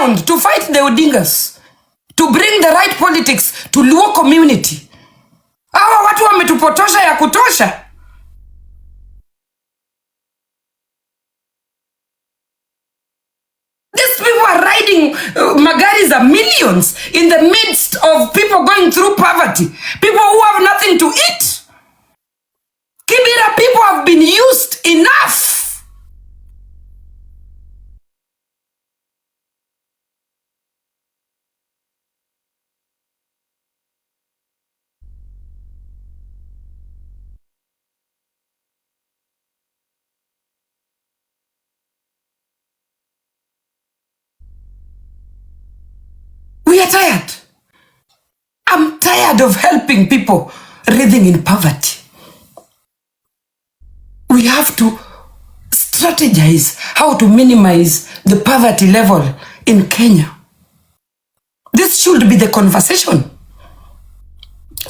ground to fight the Odingas, to bring the right politics to Luo community. Hawa watu wametupotosha ya kutosha. These people are riding magaris of millions in the midst of people going through poverty, people who have nothing to eat. Kibera people have been used enough. We are tired. I'm tired of helping people writhing in poverty. We have to strategize how to minimize the poverty level in Kenya. This should be the conversation.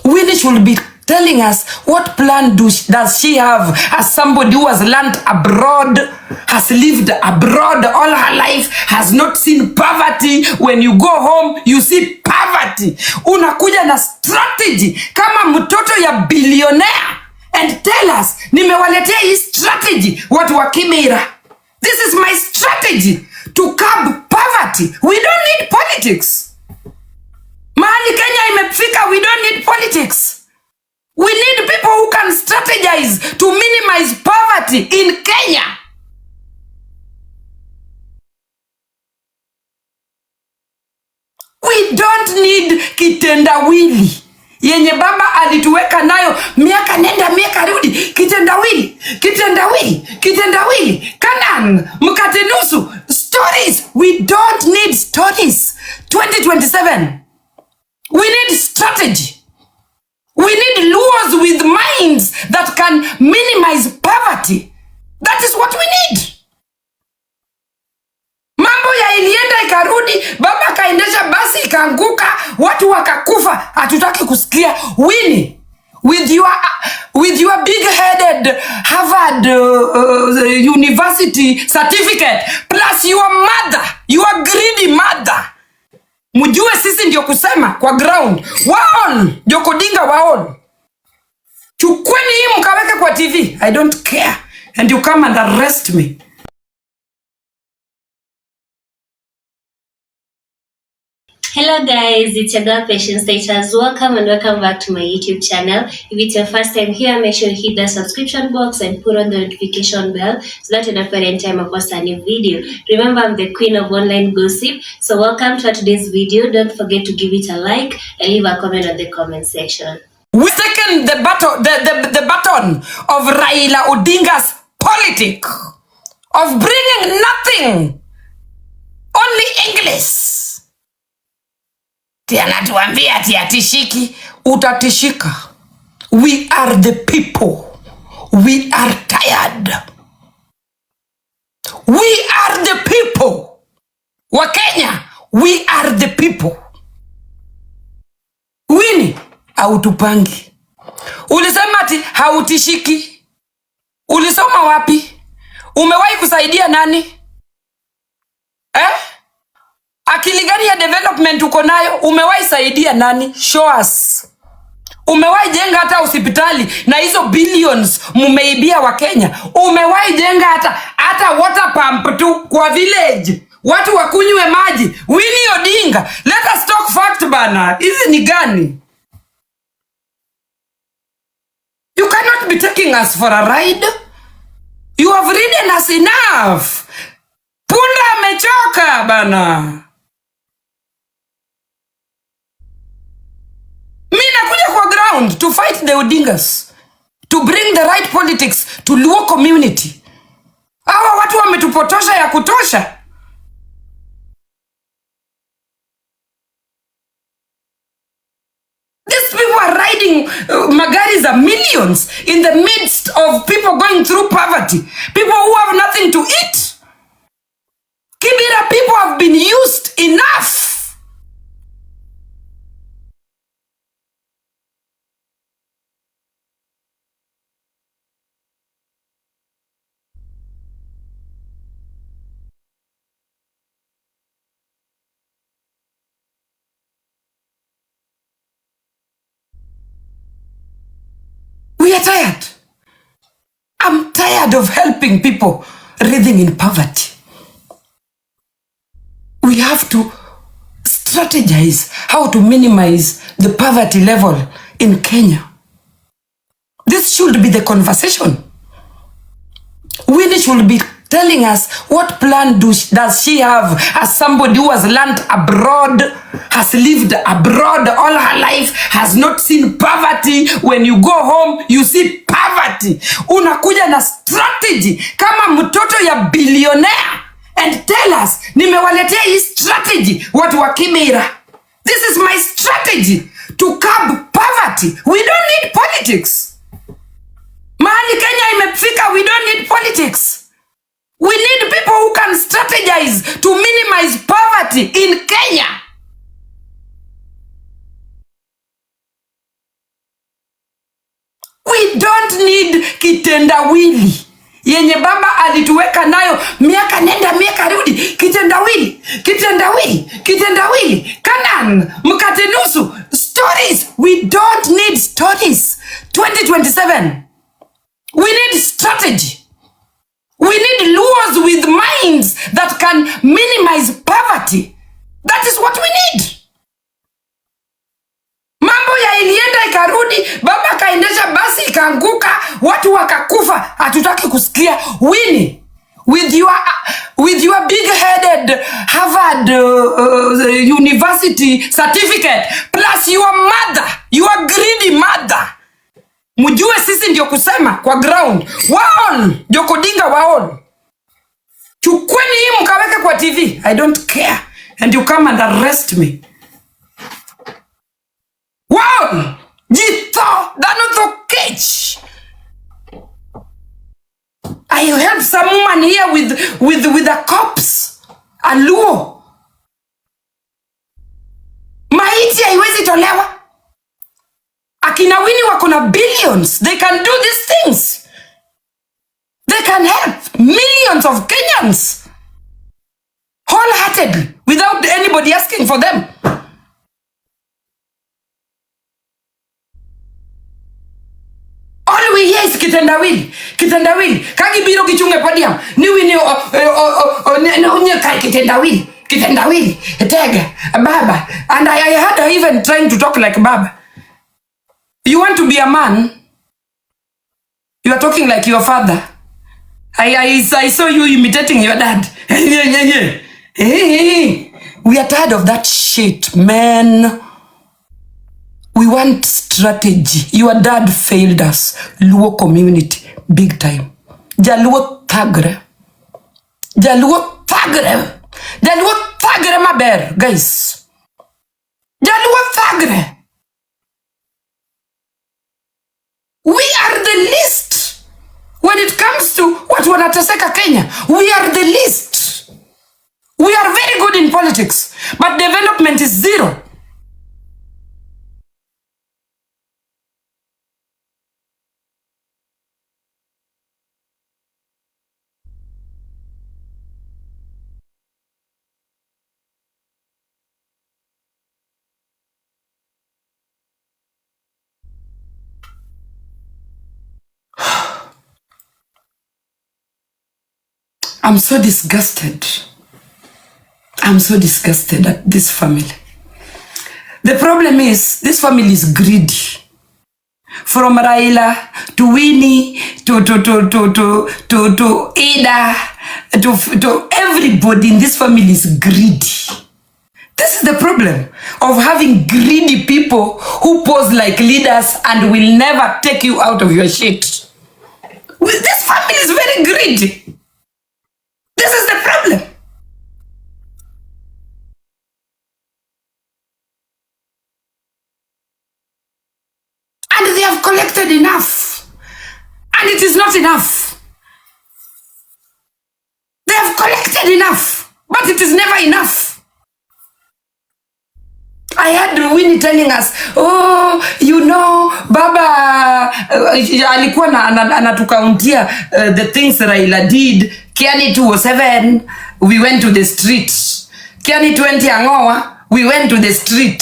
Winnie should be telling us what plan does she have as somebody who has learned abroad, has lived abroad all her life, has not seen poverty. When you go home, you see poverty. Unakuja na strategy kama mtoto ya billionaire and tell us, nimewaletea hii strategy watu wa Kibera. This is my strategy to curb poverty. We don't need politics. Mahali Kenya imefika, we don't need politics. We need people who can strategize to minimize poverty in Kenya. We don't need kitendawili yenye baba alituweka nayo miaka nenda miaka rudi. Kitendawili, kanan, mkate nusu, stories. We don't need stories. 2027. We need strategy. We need laws with minds that can minimize poverty. That is what we need. Mambo ya ilienda ikarudi, baba kaendesha basi ikaanguka, watu wakakufa, hatutaki kusikia. Winnie, with your big-headed Harvard University certificate, plus your mother, your greedy mother, mujue sisi ndio kusema kwa ground. Waon, Odinga waon. Chukweni hii mkaweke kwa TV. I don't care. And you come and arrest me. Hello guys, it's your girl Patience Status. Welcome and welcome back to my YouTube channel. If it's your first time here, make sure you hit the subscription box and put on the notification bell so that you don't forget any time I post a new video. Remember, I'm the queen of online gossip. So welcome to today's video. Don't forget to give it a like and leave a comment on the comment section. We've taken the baton of Raila Odinga's politic of bringing nothing, only English. Tianatuambia ati atishiki, utatishika. We are the people. We are tired. We are the people. Wa Kenya, we are the people. Winnie, hautupangi. Ulisema ati hautishiki. Ulisoma wapi? Umewahi kusaidia nani? Akili gani ya development uko nayo? Umewahi saidia nani? Show us. Umewahi jenga hata hospitali na hizo billions mumeibia wa Kenya? Umewahi jenga hata water pump tu kwa village, watu wakunywe maji? Winnie Odinga, let us talk fact bana. Hizi ni gani? You cannot be taking us for a ride. You have ridden us enough. Punda amechoka bana. To fight the Odingas, to bring the right politics to Luo community. Hawa watu wametupotosha ya kutosha. These people are riding magaris of millions in the midst of people going through poverty, people who have nothing to eat. Kibera people have been used enough. tired. I'm tired of helping people writhing in poverty. We have to strategize how to minimize the poverty level in Kenya. This should be the conversation. Winnie should be telling us what plan does she have as somebody who has learned abroad, has lived abroad all her life, has not seen poverty. When you go home, you see poverty. Unakuja na strategy kama mtoto ya billionaire and tell us, nimewaletea hii strategy watu wa Kimera. This is my strategy to curb poverty. We don't need politics. Mahali Kenya imefika, we don't need politics. We need people who can strategize to minimize poverty in Kenya. We don't need kitendawili yenye baba alituweka nayo miaka nenda miaka rudi. Kitendawili kanan mkate nusu. Stories. We don't need stories. 2027. We need strategy. We need laws with minds that can minimize poverty. That is what we need. Mambo ya ilienda ikarudi, baba kaendesha basi ikaanguka, watu wakakufa, hatutaki kusikia. Winnie, with your big-headed Harvard University certificate, plus your mother, your greedy mother, mjue sisi ndio kusema kwa ground. Waon, Odinga waon. Chukweni hii mkaweke kwa TV. I don't care. And you come and arrest me. Waon, jito, danoto cage. I help some woman here with a corpse. A luo. Maiti haiwezi tolewa. Akina Winnie wako na billions. They can do these things. They can help millions of Kenyans wholeheartedly without anybody asking for them. All we hear is kitendawili. Kagi biro kichunge podium. Ni Winnie onye kai kitendawili. Tega baba. And I had her even trying to talk like baba. You want to be a man? You are talking like your father. I saw you imitating your dad. We are tired of that shit, man. We want strategy. Your dad failed us. Luo community, big time. Jaluo thagre maber, guys. Jaluo thagre. We are the least when it comes to what wanateseka Kenya. We are the least. We are very good in politics, but development is zero. I'm so disgusted. I'm so disgusted at this family. The problem is, this family is greedy. From Raila to Winnie to Ada to everybody in this family is greedy. This is the problem of having greedy people who pose like leaders and will never take you out of your shit. This family is very greedy. This is the problem. And they have collected enough. And it is not enough. They have collected enough, but it is never enough. I had Winnie telling us, oh, you know, Baba alikuwa anatukauntia the things Raila did. Kiani 207, we went to the street. Kiani 20 Angoa, we went to the street.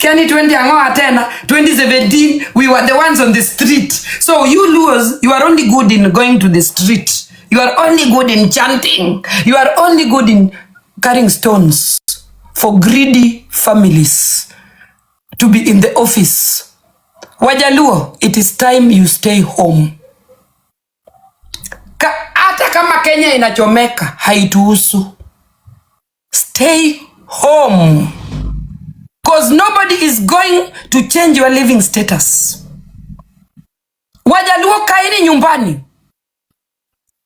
Kani 20 angoa tena 2017 we were the ones on the street. So you Luos, you are only good in going to the street. You are only good in chanting. You are only good in carrying stones for greedy families to be in the office. Wajaluo, it is time you stay home. Hata kama Kenya inachomeka, haituhusu. Stay home. Because nobody is going to change your living status. Wajaluo, kaini nyumbani.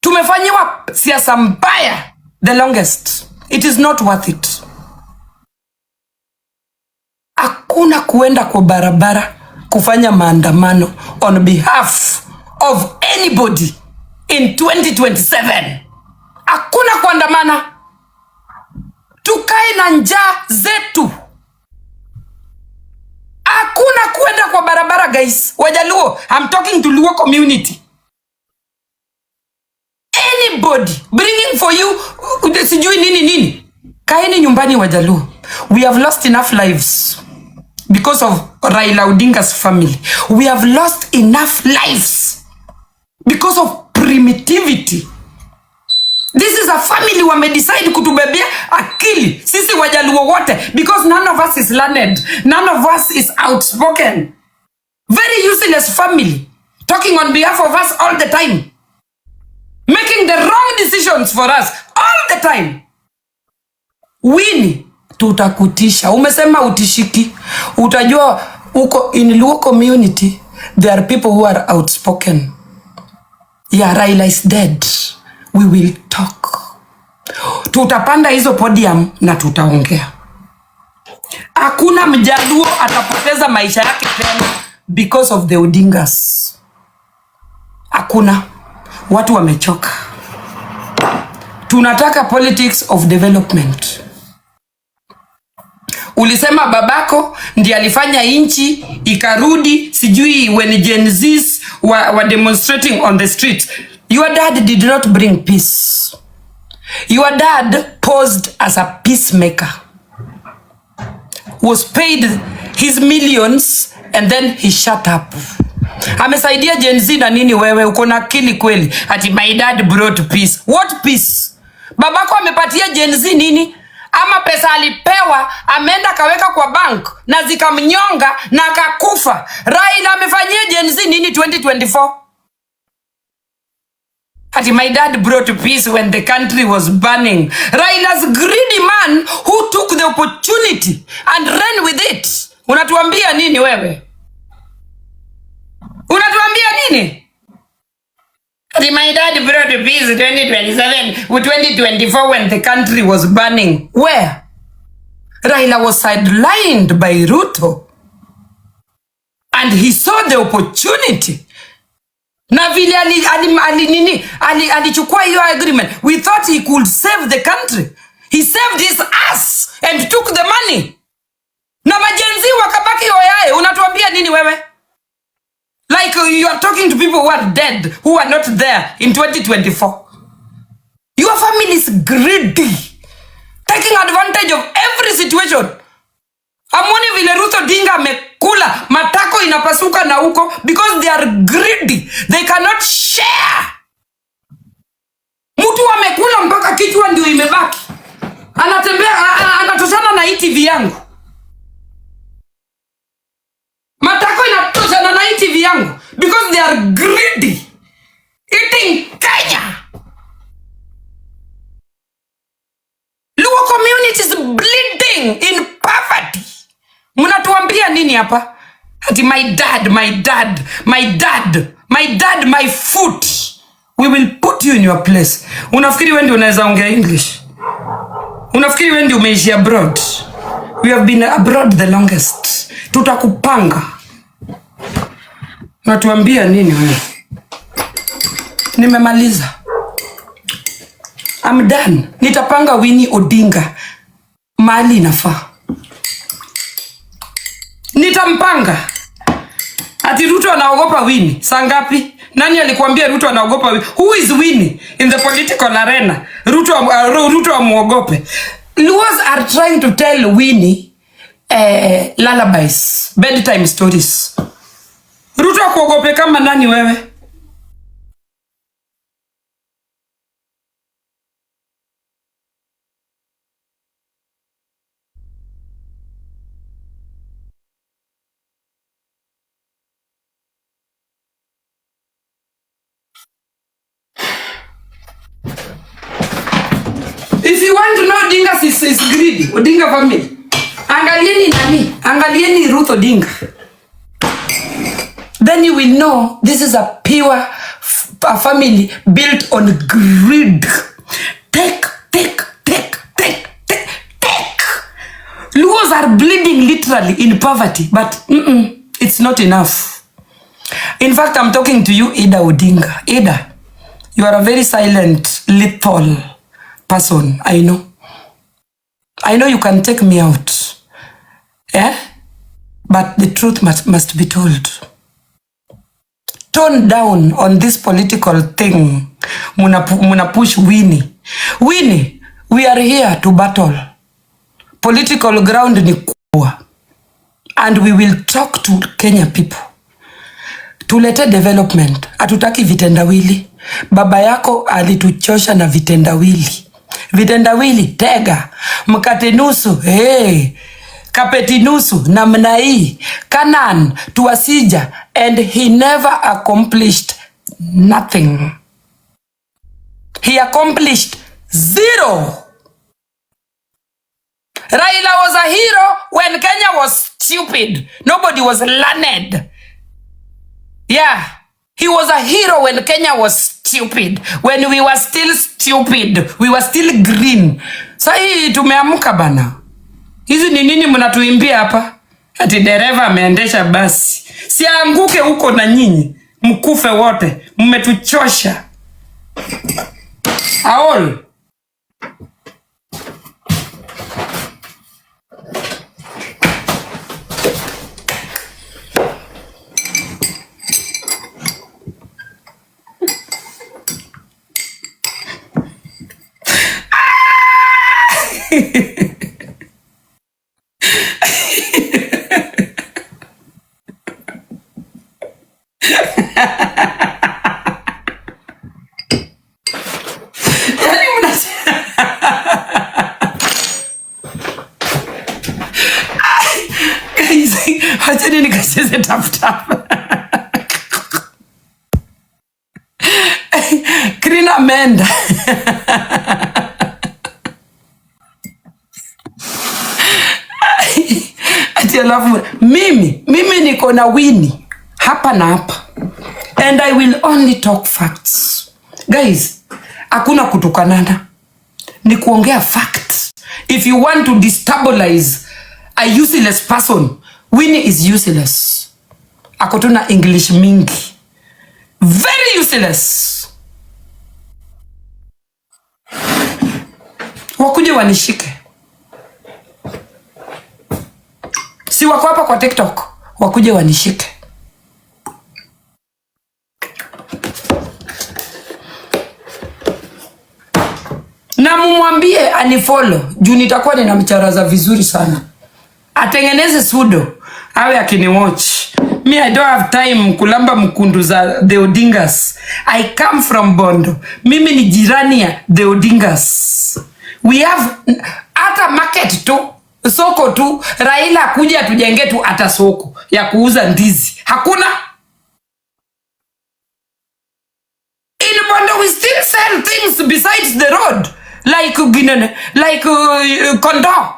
Tumefanyiwa siasa mbaya the longest. It is not worth it. Hakuna kuenda kwa barabara kufanya maandamano on behalf of anybody in 2027. Hakuna kuandamana. Tukae na njaa zetu. Hakuna kuenda kwa barabara, guys. Wajaluo, I'm talking to Luo community. Anybody bringing for you sijui nini. Kaeni nyumbani, Wajaluo. We have lost enough lives because of Raila Odinga's family. We have lost enough lives because of primitivity. This is a family wame decide kutubebea akili sisi Wajaluo wote, because none of us is learned, none of us is outspoken. Very useless family, talking on behalf of us all the time, making the wrong decisions for us all the time. Winnie, tutakutisha. Umesema utishiki. Utajua uko in Luo community there are people who are outspoken. Yeah, Raila is dead. We will talk. Tutapanda hizo podium na tutaongea. Hakuna Mjaluo atapoteza maisha yake tena because of the Odingas. Hakuna. Watu wamechoka. Tunataka politics of development. Ulisema babako ndiye alifanya inchi ikarudi, sijui when Gen Zs were demonstrating on the street. Your dad did not bring peace. Your dad posed as a peacemaker. Was paid his millions and then he shut up. Amesaidia Gen Z na nini wewe? Uko na akili kweli? Ati my dad brought peace. What peace? Babako amepatia Gen Z nini? Ama pesa alipewa ameenda kaweka kwa bank na zikamnyonga na akakufa. Raila amefanyia Gen Z nini 2024? Ati my dad brought peace when the country was burning. Raila's greedy man who took the opportunity and ran with it. Unatuambia nini wewe? Unatuambia nini? Ati my dad brought peace 2027 with 2024 when the country was burning. Where? Raila was sidelined by Ruto. And he saw the opportunity. Na vile alichukua hiyo agreement, we thought he could save the country. He saved his ass and took the money. Na majenzi wakabaki oyae. Unatuambia nini wewe? Like you are talking to people who are dead, who are not there in 2024. Your family is greedy, taking advantage of every situation. Amoni vile Ruto Odinga amekula matako inapasuka na huko because they are greedy. They cannot share. Mtu amekula mpaka kichwa ndio imebaki. Anatembea anatoshana na TV yangu. Matako inatoshana na TV yangu because they are greedy. Eating Kenya. Luo community is bleeding in poverty. Mnatuambia nini hapa? Ati my dad, my foot. We will put you in your place. Unafikiri wewe ndio unaweza ongea English? Unafikiri wewe ndio umeishi abroad? We have been abroad the longest. Tutakupanga. Unatuambia nini wewe? Nimemaliza. I'm done. Nitapanga Winnie Odinga mahali inafaa. Nitampanga. Ati Ruto anaogopa Winnie. Saa ngapi? Nani alikuambia Ruto anaogopa Winnie? Who is Winnie in the political arena? Ruto amuogope. Luos are trying to tell Winnie lullabies, bedtime stories. Ruto kuogope kama nani wewe? If you want to know Odinga is greedy, Odinga family, angalieni nani? Angalieni Ruth Odinga. Then you will know this is a pure family built on greed. Take. Luos are bleeding literally in poverty, but it's not enough. In fact, I'm talking to you, Ida Odinga. Ida, you are a very silent, lethal person. I know you can take me out. But the truth must be told. Tone down on this political thing. Muna push Winnie. Winnie, we are here to battle. Political ground ni kubwa. And we will talk to Kenya people. Tulete development. Hatutaki vitendawili. Baba yako alituchosha na vitendawili. Vitendawili, tega. Mkate nusu, kapeti nusu, namna hii. Kanan, tuwasija. And he never accomplished nothing. He accomplished zero. Raila was a hero when Kenya was stupid. Nobody was learned. Yeah. He was a hero when Kenya was stupid. When we were still stupid. We were still green. Sahi tumeamuka bana. Hizi ni nini mnatuimbia hapa? Ati dereva ameendesha basi. Sianguke huko na nyinyi. Mkufe wote. Mmetuchosha. Aol. Hachani nikacheze tap. Krina Menda. Ati alafu mimi niko na Winnie hapa na hapa. And I will only talk facts. Guys, hakuna kutukanana. Ni kuongea facts. If you want to destabilize a useless person, Winnie is useless. Akotuna English mingi. Very useless. Wakuje wanishike. Si wako hapa kwa TikTok. Wakuje wanishike. Na mumwambie anifollow. Juu nitakuwa ninamcharaza vizuri sana. Atengeneze sudo. Awe akini watch. Me, I don't have time kulamba mkundu za the Odingas. I come from Bondo. Mimi ni jirani ya the Odingas. We have ata market tu. Soko tu. Raila kuja tujenge tu ata soko ya kuuza ndizi. Hakuna. In Bondo we still sell things besides the road. Like kondo.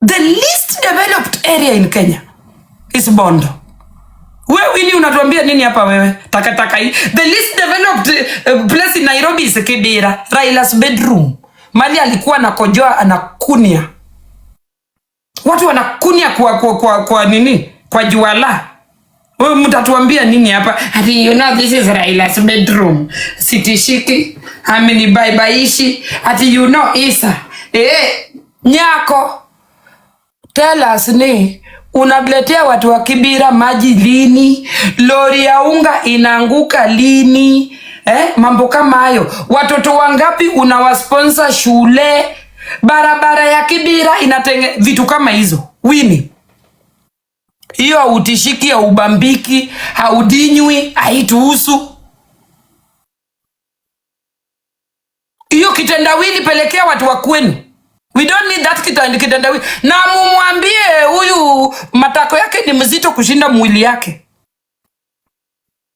The least developed area in Kenya is Bondo. Wewe Winnie unatuambia nini hapa wewe? Takataka hii. The least developed place in Nairobi is Kibera, Raila's bedroom. Mali alikuwa anakojoa anakunia. Watu wanakunia kwa nini? Kwa juala. Wewe mtatuambia nini hapa? Ati you know this is Raila's bedroom. Sitishiki, ameni baibaishi. Ati you know Isa. Nyako. Tell us unagletea watu wa Kibera maji lini? Lori ya unga inaanguka lini? Mambo kama hayo. Watoto wangapi unawasponsor shule? Barabara ya Kibira inatenge vitu kama hizo. Winnie, hiyo hautishiki, haubambiki, haudinywi, haituhusu. Hiyo kitendawili pelekea watu wa kwenu. We don't need that kitendawili. Na mumwambie huyu matako yake ni mzito kushinda mwili yake,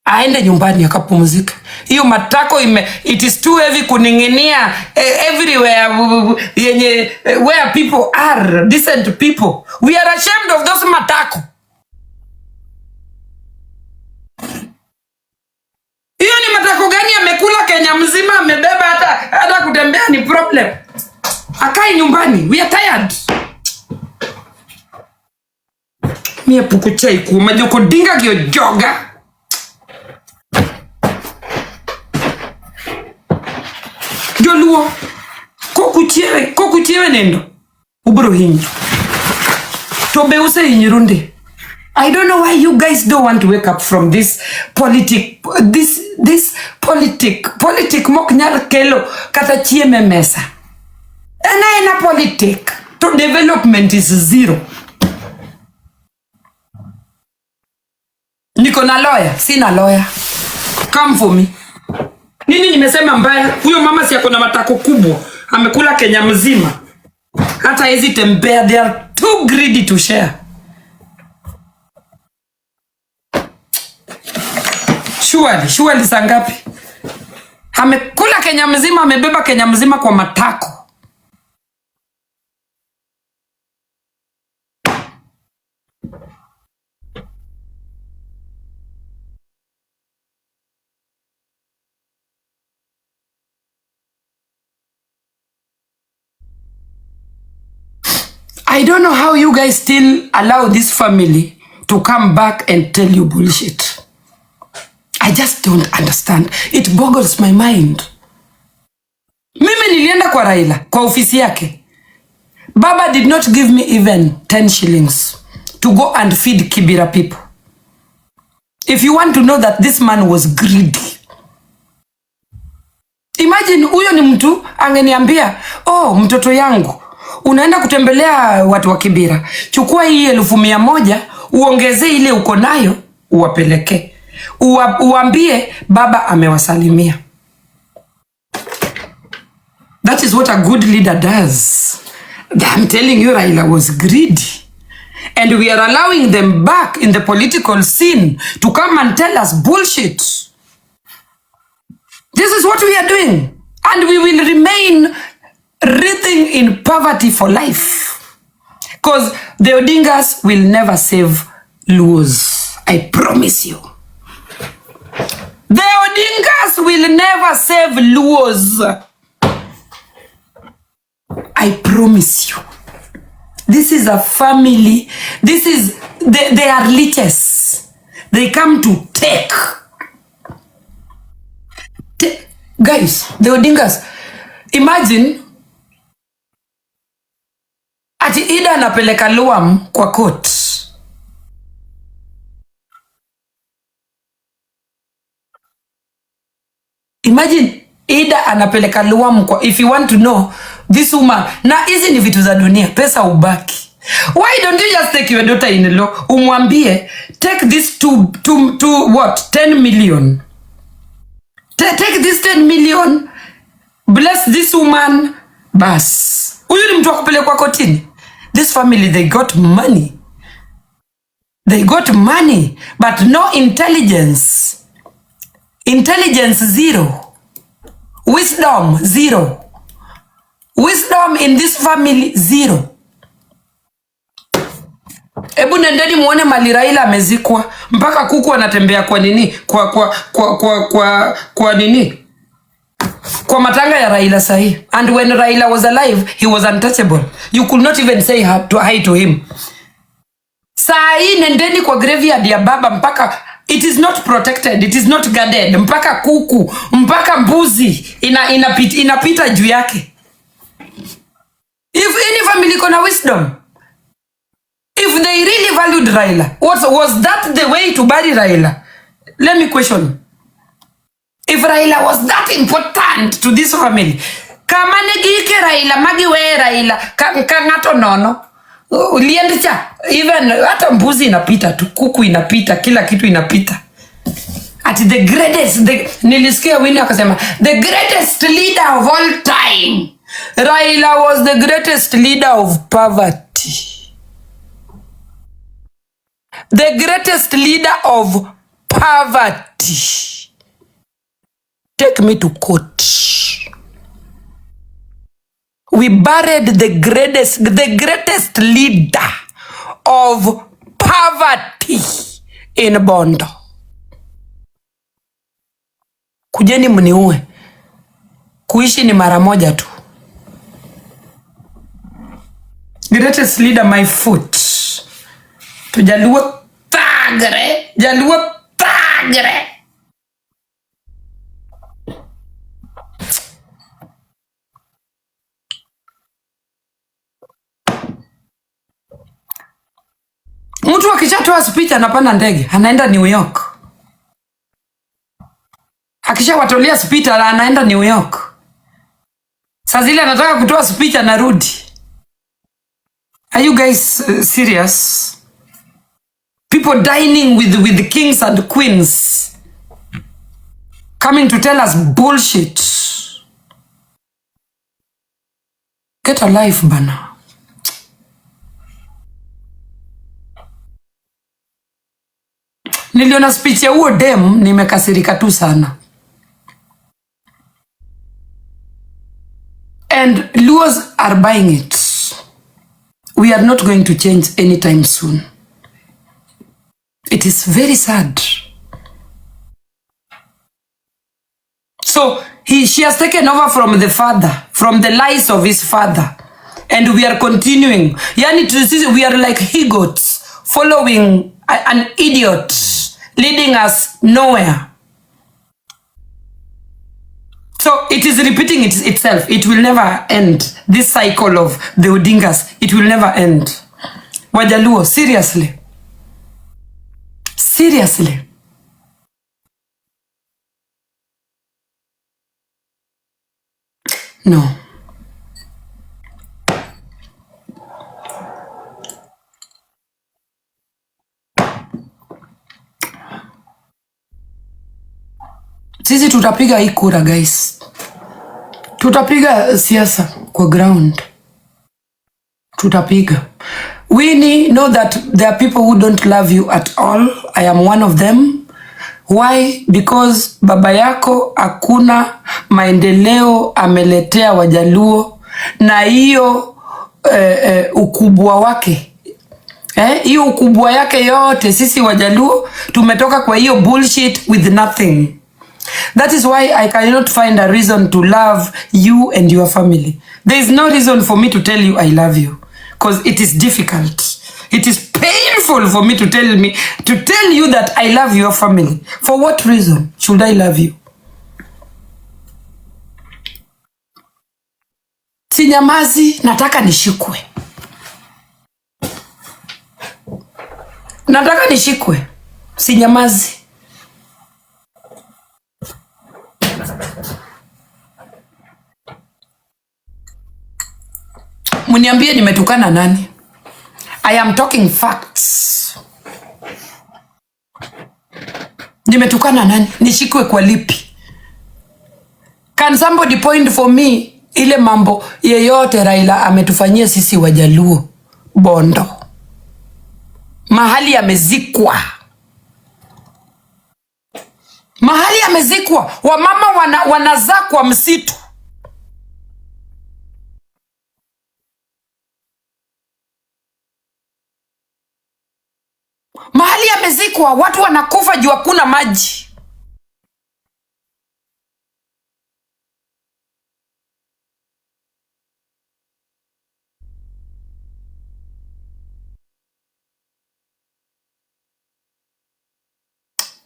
aende nyumbani akapumzika. Hiyo matako it is too heavy kuning'inia everywhere yenye where people are decent people. We are ashamed of those matako. Hiyo ni matako gani amekula Kenya mzima, amebeba hata kutembea ni problem. Akai nyumbani. We are tired. Mie pukuchai kuma joko dinga kio joga. Joluo. Kokuchiewe nendo. Ubro hinyo. Tobe use hinyirunde. I don't know why you guys don't want to wake up from this politic mok nyal kelo kata chieme mesa. Ena politic to development is zero. Niko na lawyer, sina lawyer. Come for me. Nini nimesema mbaya? Huyo mama si yako na matako kubwa. Amekula Kenya mzima. Hata hizi tembea, they are too greedy to share. Surely sangapi? Amekula Kenya mzima, amebeba Kenya mzima kwa matako. I don't know how you guys still allow this family to come back and tell you bullshit. I just don't understand. It boggles my mind. Mimi nilienda kwa Raila, kwa ofisi yake. Baba did not give me even 10 shillings to go and feed Kibira people. If you want to know that this man was greedy. Imagine huyo ni mtu angeniambia, oh mtoto yangu, unaenda kutembelea watu wa Kibira. Chukua hii 1,100, uongeze ile uko nayo, uwapeleke. Uambie baba amewasalimia. That is what a good leader does. I'm telling you, Raila was greedy. And we are allowing them back in the political scene to come and tell us bullshit. This is what we are doing. And we will remain writhing in poverty for life. Because the Odingas will never save Luos. I promise you. The Odingas will never save Luos. I promise you. This is a family. They are leeches. They come to take. Guys, the Odingas, imagine ati Ida anapeleka Luam kwa court. Imagine Ida anapeleka Luam kwa, if you want to know this woman. Na hizi ni vitu za dunia, pesa ubaki. Why don't you just take your daughter-in-law, umwambie, take this to what? 10 million. Take this 10 million, bless this woman, bas. Huyu ni mtu akupelekwa kotini. This family, they got money. They got money, but no intelligence. Intelligence zero. Wisdom zero. Wisdom in this family zero. Ebu nendeni muone mali Raila amezikwa. Mpaka kuku anatembea kwa nini? Kwa nini? Kwa matanga ya Raila sahi. And when Raila was alive, he was untouchable. You could not even say hi to him. Sahi nendeni kwa graveyard ya baba mpaka it is not protected, it is not guarded. Mpaka kuku, mpaka mbuzi inapita juu yake. If any family kona wisdom, if they really valued Raila, was that the way to bury Raila? Let me question. If Raila was that important to this family, kama negike Raila magi we Raila ka ngato nono uliende cha even hata mbuzi inapita tu, kuku inapita, kila kitu inapita. At the greatest, nilisikia Winnie akasema the greatest leader of all time, Raila was the greatest leader of poverty, the greatest leader of poverty. Take me to court. We buried the greatest leader of poverty in Bondo. Kujeni mniue. Kuishi ni mara moja tu. Greatest leader, my foot. Tujaluo tagre. Jaluo tagre. Mtu akishatoa speech anapanda ndege, anaenda New York. Akishawatolea speech anaenda New York. Sasa zile anataka kutoa speech anarudi. Are you guys serious? People dining with the kings and queens coming to tell us bullshit. Get a life bana. Niliona speech ya huo dem nimekasirika tu sana. And Luos are buying it. We are not going to change anytime soon. It is very sad. So she has taken over from the father, from the lies of his father. And we are continuing. Yani, we are like he-goats following an idiot, leading us nowhere. So it is repeating itself. It will never end. This cycle of the Odingas, it will never end. Wajaluo, seriously. Seriously. No. Sisi tutapiga hii kura guys. Tutapiga siasa kwa ground. Tutapiga. Winnie, know that there are people who don't love you at all. I am one of them. Why? Because baba yako hakuna maendeleo ameletea Wajaluo na hiyo ukubwa wake. Hiyo ukubwa yake yote sisi Wajaluo tumetoka kwa hiyo bullshit with nothing. That is why I cannot find a reason to love you and your family. There is no reason for me to tell you I love you. Because it is difficult. It is painful for me to tell you that I love your family. For what reason should I love you? Sinyamazi, nataka nishikwe. Nataka nishikwe. Sinyamazi. Muniambie nimetukana nani? I am talking facts. Nimetukana nani? Nishikwe kwa lipi? Can somebody point for me ile mambo yeyote Raila ametufanyia sisi Wajaluo Bondo? Mahali amezikwa. Mahali amezikwa. Wamama wanazaa kwa msitu. Mahali amezikwa watu wanakufa juu hakuna maji.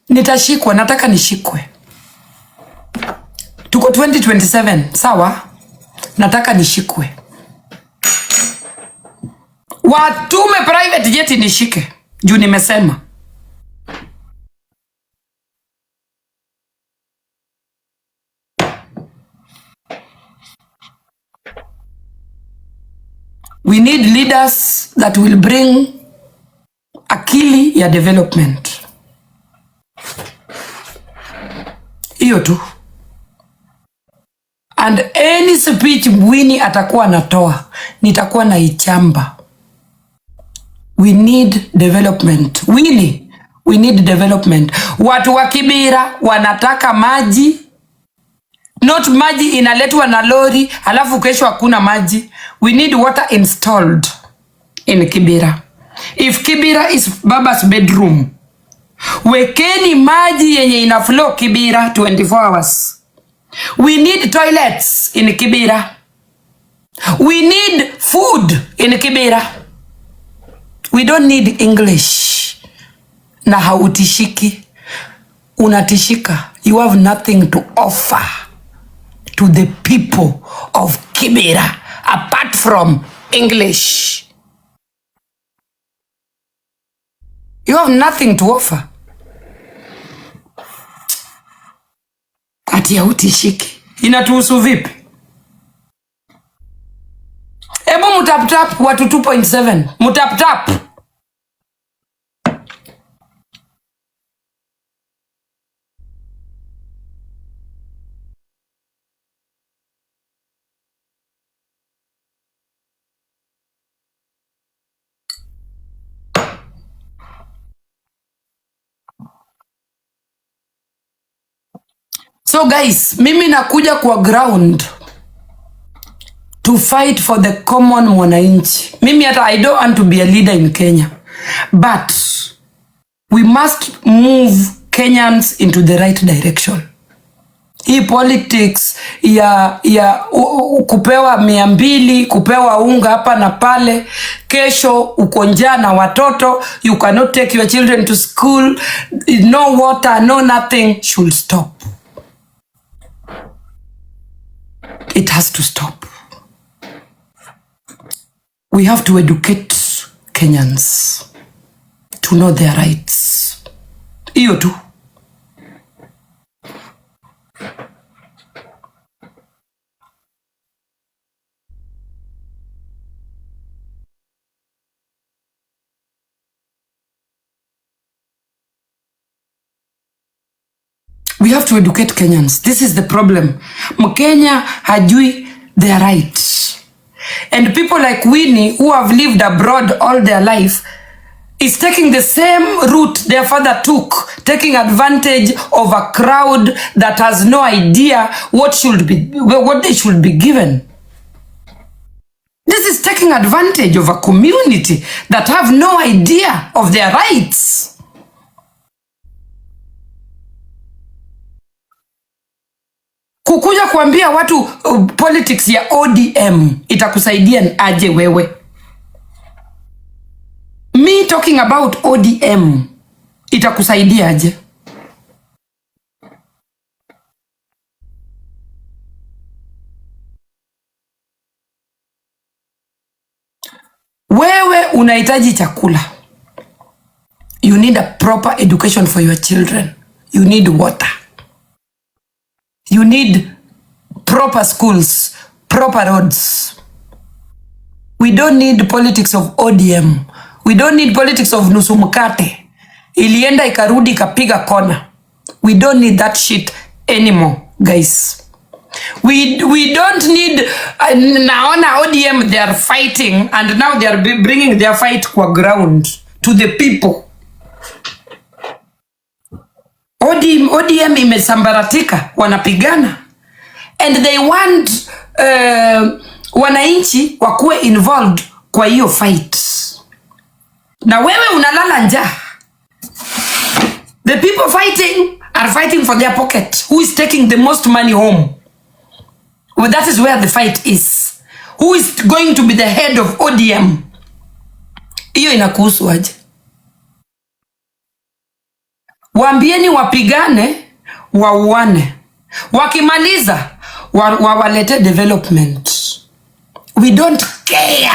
Nitashikwa, nataka nishikwe. Tuko 2027, sawa? Nataka nishikwe. Watume private jet nishike. Juu nimesema. We need leaders that will bring akili ya development. Hiyo tu. And any speech Winnie atakuwa natoa, nitakuwa na ichamba. We need development. Winnie, we need development. Watu wa Kibira wanataka maji. Not maji inaletwa na lori, alafu kesho hakuna maji. We need water installed in Kibira. If Kibira is Baba's bedroom, wekeni maji yenye ina flow Kibira 24 hours. We need toilets in Kibira. We need food in Kibira. We don't need English. Na hautishiki. Unatishika. You have nothing to offer to the people of Kibira apart from English. You have nothing to offer. Ati hautishiki. Inatuhusu vipi? Ebo mutap-tap watu 2.7. Mutap-tap. So guys, mimi nakuja kwa ground to fight for the common mwananchi. Mimi hata I don't want to be a leader in Kenya. But we must move Kenyans into the right direction. Hii politics ya kupewa 200, kupewa unga hapa na pale, kesho uko njaa na watoto, you cannot take your children to school, no water, no nothing, should stop. It has to stop. We have to educate Kenyans to know their rights. Iyo tu. We have to educate Kenyans. This is the problem. Mkenya hajui their rights. And people like Winnie, who have lived abroad all their life, is taking the same route their father took, taking advantage of a crowd that has no idea what they should be given. This is taking advantage of a community that have no idea of their rights. Kukuja kuambia watu politics ya ODM itakusaidia aje wewe? Me talking about ODM itakusaidia aje? Wewe unahitaji chakula. You need a proper education for your children. You need water. You need proper schools, proper roads. We don't need politics of ODM. We don't need politics of nusu mkate. Ilienda ikarudi ikapiga kona. We don't need that shit anymore, guys. We don't need naona ODM, they are fighting and now they are bringing their fight kwa ground to the people. ODM imesambaratika, wanapigana. And they want wananchi wakuwe involved kwa hiyo fight. Na wewe unalala njaa. The people fighting are fighting for their pocket. Who is taking the most money home? Well, that is where the fight is. Who is going to be the head of ODM? Hiyo inakuhusu aje? Waambieni wapigane, wauane. Wakimaliza, wawalete development. We don't care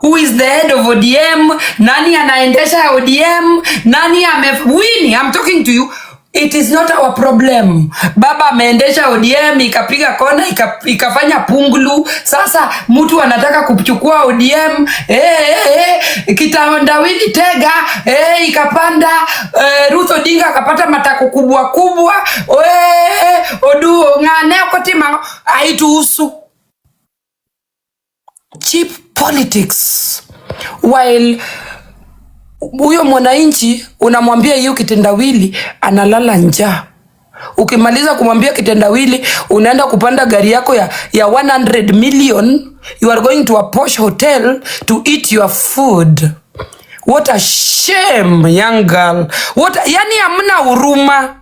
who is the head of ODM, nani anaendesha ODM, nani Winnie, I'm talking to you. It is not our problem. Baba ameendesha ODM ikapiga kona ikafanya pungulu. Sasa mtu anataka kuchukua ODM kitandawili tega ikapanda Ruth Odinga akapata matako kubwa kubwa ngane kotima haituhusu. Cheap politics. While huyo mwananchi unamwambia hiyo kitendawili analala njaa. Ukimaliza kumwambia kitendawili unaenda kupanda gari yako ya 100 million. You are going to a posh hotel to eat your food. What a shame, young girl. Yani hamna huruma.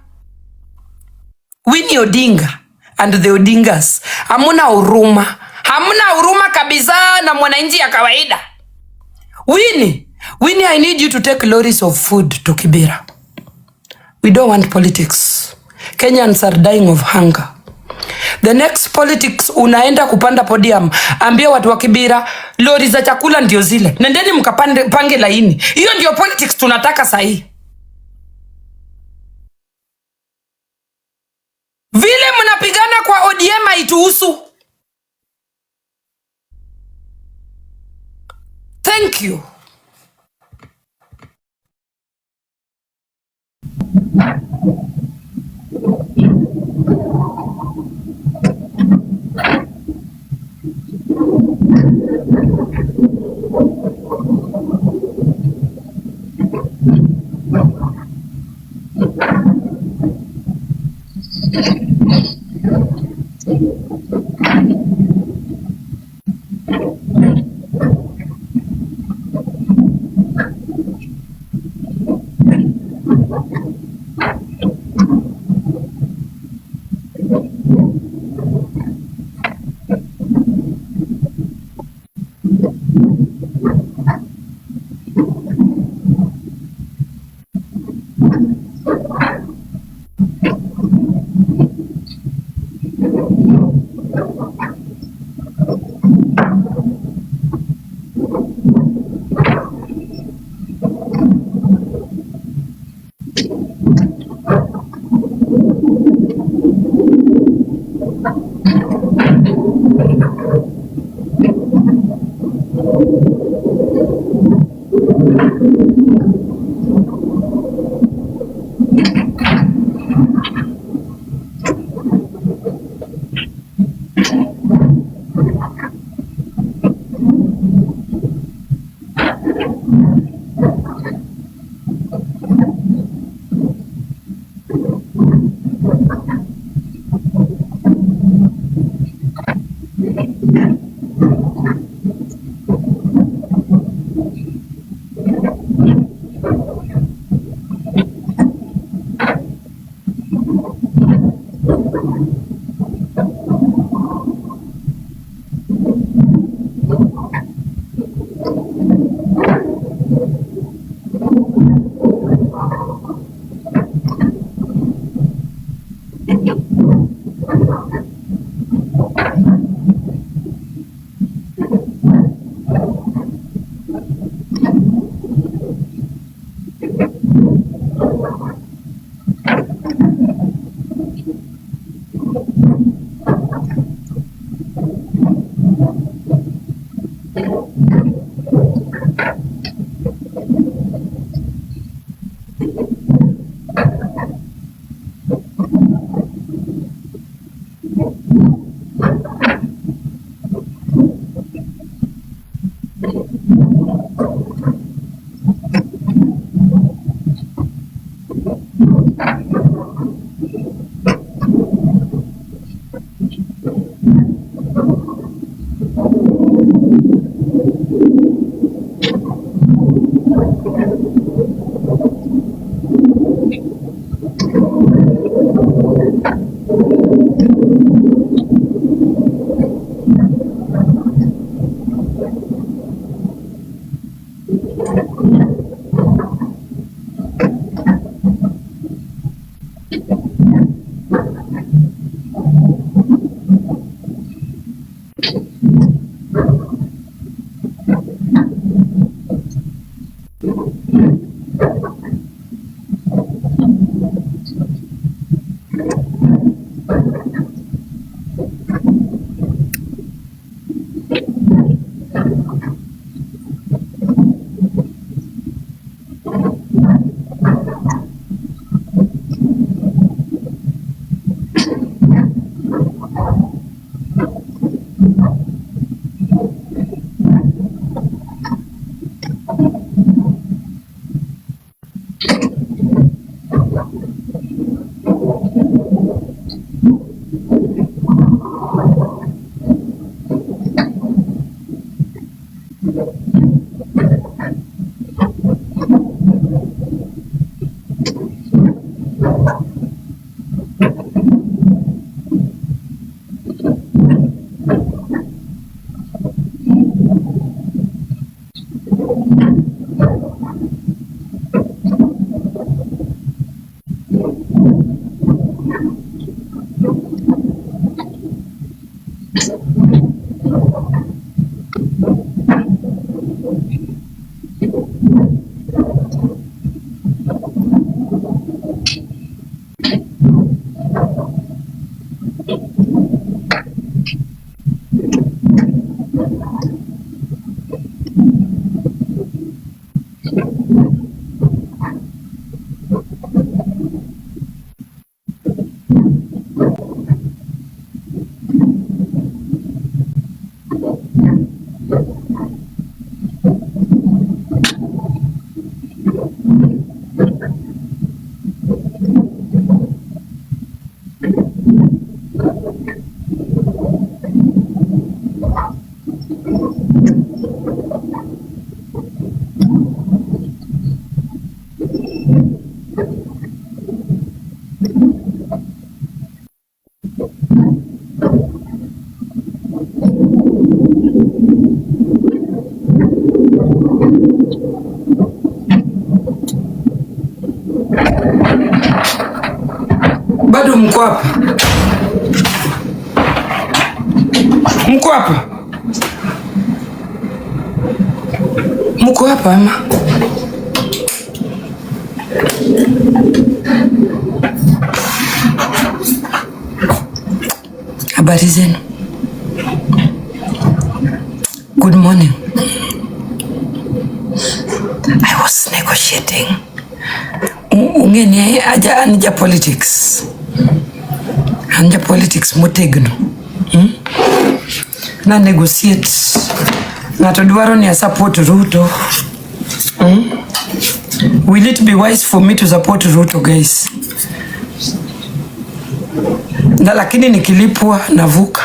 Winnie Odinga and the Odingas. Hamna huruma. Hamna huruma kabisa na mwananchi ya kawaida. Winnie, I need you to take lorries of food to Kibera. We don't want politics. Kenyans are dying of hunger. The next politics unaenda kupanda podium. Ambia watu wa Kibera, lori za chakula ndio zile. Nendeni mkapange laini. Hiyo ndio politics tunataka sahi. Vile mnapigana kwa ODM haituhusu. Thank you. Bado mko hapa? Mko hapa? Mko hapa ama? Habari zenu? Good morning. I was negotiating. Ungeni anja politics. Anja politics motegno. Na negotiate. Na todwaro ni support Ruto. Will it be wise for me to support Ruto, guys? Na lakini nikilipwa navuka.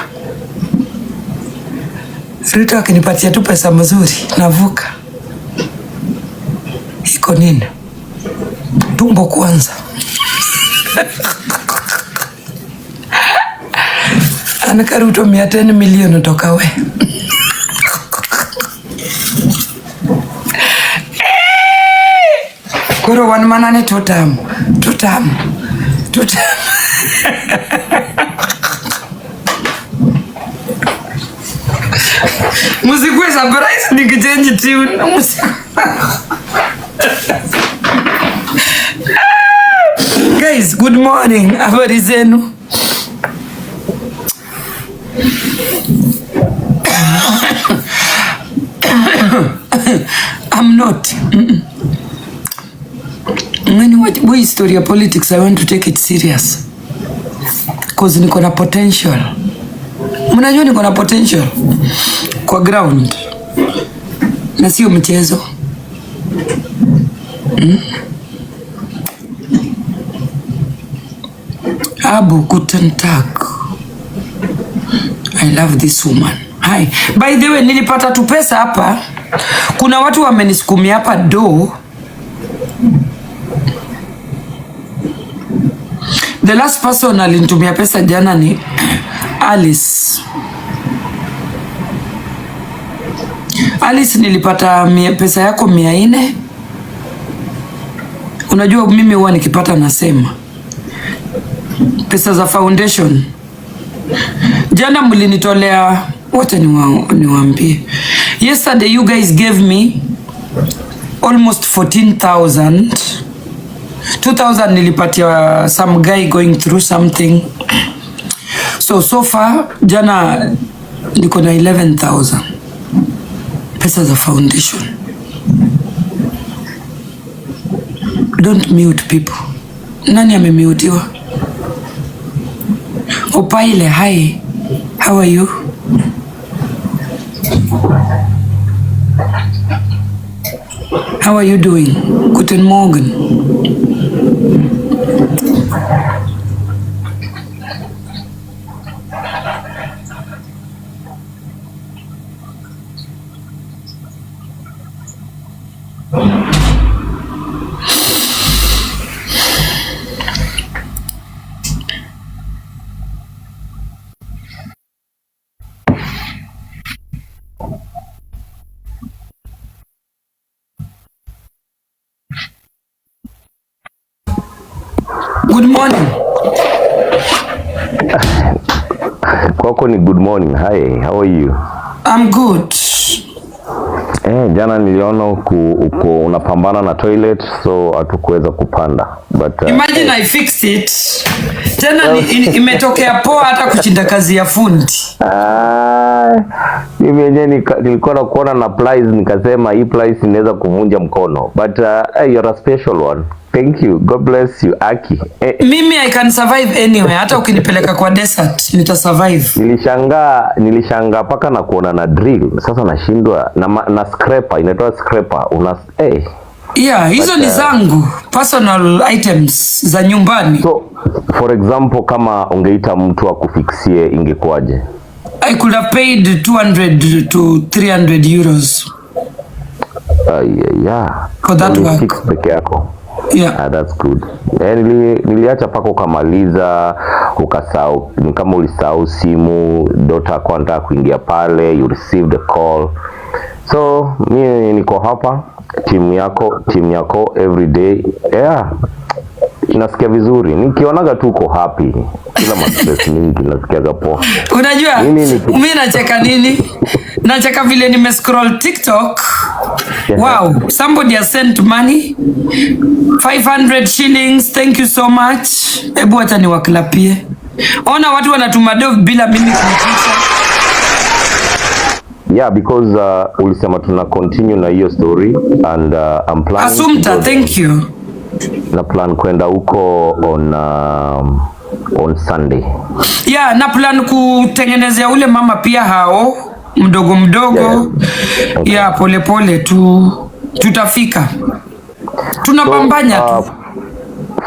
Ruto akinipatia tu pesa mzuri navuka. Iko nini? Tumbo kwanza. Anaka Ruto 10 milioni toka we. Koro wan manane totam. Musiku is surprise nikichange tune. Guys, good morning. Habari zenu? I'm not. When you history of politics, I want to take it serious. Because niko na potential. Mnajua niko na potential kwa ground. Na sio mchezo. Abu, guten Tag. I love this woman. Hi. By the way, nilipata tu pesa hapa. Kuna watu wamenisukumia hapa do. The last person alinitumia pesa jana ni Alice. Alice, nilipata pesa yako 400. Unajua mimi huwa nikipata nasema. Pesa za foundation. Jana mlinitolea, wacha niwaambie. Yesterday you guys gave me almost 14,000. 2,000 nilipatia some guy going through something. So far jana niko na 11,000 pesa za foundation. Don't mute people. Nani amemutiwa? Opaile, hi. How are you? How are you doing? Guten Morgen. Good morning. Kwako ni good morning. Hi, how are you? I'm good. Jana niliona uko unapambana na toilet, so hatukuweza kupanda. But imagine I fixed it. Tena imetokea poa hata kushinda kazi ya fundi. Mimi yenyewe nilikuwa na kuona na plies, nikasema hii plies inaweza kuvunja mkono. But you're a special one. Thank you. God bless you, Aki. Mimi I can survive anywhere. Hata ukinipeleka kwa desert nita survive. Nilishangaa paka na kuona na drill. Sasa nashindwa na scraper, inaitwa scraper. Yeah, hizo ni zangu personal items za nyumbani. So for example, kama ungeita mtu akufixie ingekuaje? I could have paid 200 to 300 euros. Yeah. For that work. Peke yako. Yeah. That's good. Niliacha pako ukamaliza, ukasahau, ni kama ulisahau simu, dota kwanta kuingia pale, you received a call. So mimi niko hapa, timu yako every day. Yeah. Inasikia vizuri. Nikionaga tu uko happy. Kila mastress mingi nasikia poa. Unajua mimi nacheka nini? Nacheka vile nime scroll TikTok. Wow, somebody has sent money 500 shillings. Thank you so much. Ebu hata niwaklapie. Ona watu wanatuma do bila mimi kuitisha. Yeah, because ulisema tuna continue na hiyo story and I'm planning. Assumpta, thank you. Na plan kwenda huko on Sunday. Yeah, na plan kutengenezea ule mama pia hao mdogo. Yeah. Okay. Yeah, pole tu tutafika. Tunapambanya tu.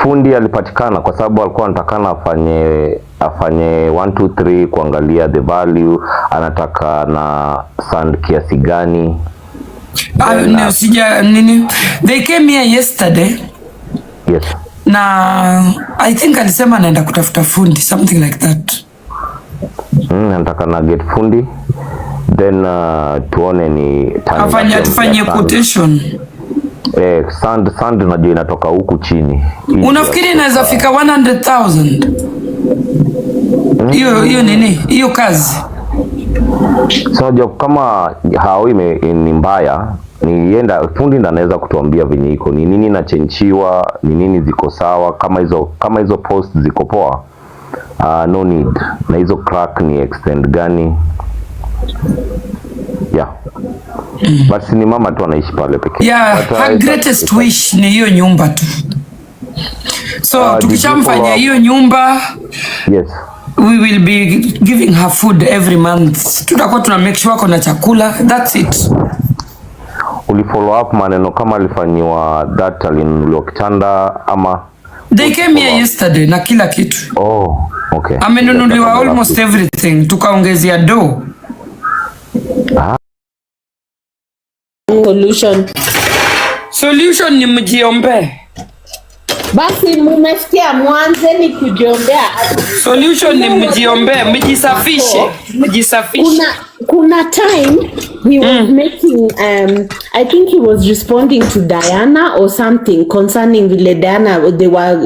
Fundi alipatikana kwa sababu alikuwa anatakana afanye 1 2 3 kuangalia the value, anataka na sand kiasi gani. They came here yesterday. Yes. Na I think alisema anaenda kutafuta fundi, something like that. Nataka na get fundi, then tuone ni tufanye quotation. Sand najua inatoka huku chini. Unafikiri inaweza fika 100,000? Hiyo nini? Hiyo kazi. So kama hao ni mbaya, nienda fundi ndo anaweza kutuambia venye iko ni nini inachenchiwa, ni nini ziko sawa, kama hizo post ziko poa, no need, na hizo crack ni extend gani. Yeah. But ni mama tu anaishi pale pekee. Yeah, her greatest wish ni hiyo nyumba tu. So tukishamfanya hiyo nyumba, yes, we will be giving her food every month. Tutakuwa tuna make sure kuna chakula. That's it. Ulifollow up maneno kama alifanyiwa that alinunuliwa kitanda ama? They came here yesterday na kila kitu. Oh, okay. Amenunuliwa almost everything. Tukaongezea do. Solution ni mjiombe. Basi mmesikia, mwanzeni kujiombea. Solution ni mjiombe, mjisafishe. Kuna time he was making I think he was responding to Diana or something concerning vile Diana, they were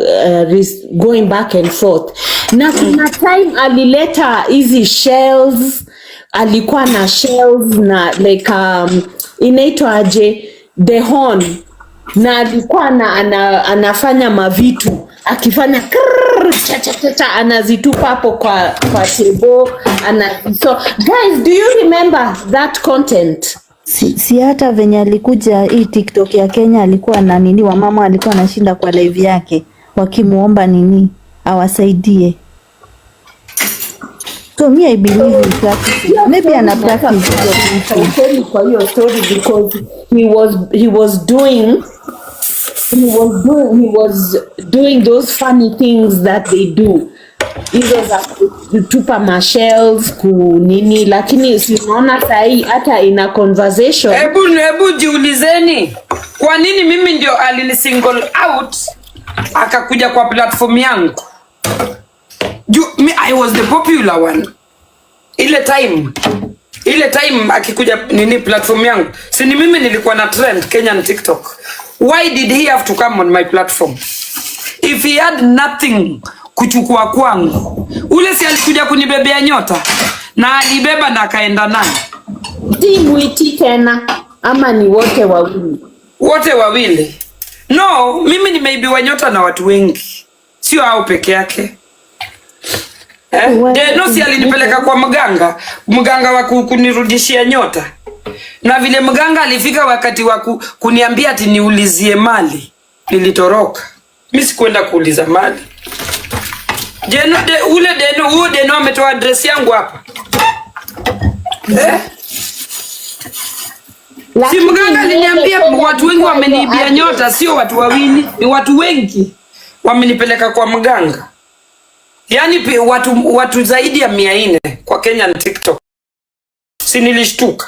going back and forth. Na kuna time alileta hizi shells, alikuwa na shells na like inaitwa aje, the horn, na alikuwa anafanya mavitu akifanya cha anazitupa hapo kwa table so guys, do you remember that content? Si hata venye alikuja hii TikTok ya Kenya alikuwa na nini, wa mama alikuwa anashinda kwa live yake wakimuomba nini awasaidie. So me I believe in practice. Maybe ana practice kwa hiyo story because he was doing those funny things that they do. Hizo za kutupa mashells kunini, lakini si unaona sahi hata ina conversation. Hebu jiulizeni kwa nini mimi ndio alini single out akakuja kwa platform yangu. I was the popular one. Ile time akikuja nini platform yangu. Si ni mimi nilikuwa na trend Kenyan TikTok. Why did he have to come on my platform? If he had nothing kuchukua kwangu. Ule si alikuja kunibebea nyota na alibeba na akaenda naye. Mwiti tena ama ni wote wawili? Wote wawili. No, mimi nimeibiwa nyota na watu wengi. Sio hao peke yake. Deno si alinipeleka kwa mganga wa kunirudishia nyota. Na vile mganga alifika wakati wa kuniambia ati niulizie mali, nilitoroka. Mimi sikuenda kuuliza mali. Deno ametoa address yangu hapa. Si mganga aliniambia watu wengi wameniibia nyota, sio watu wawili, ni watu wengi wamenipeleka kwa mganga. Yaani watu zaidi ya 400 kwa Kenyan TikTok. Si nilishtuka.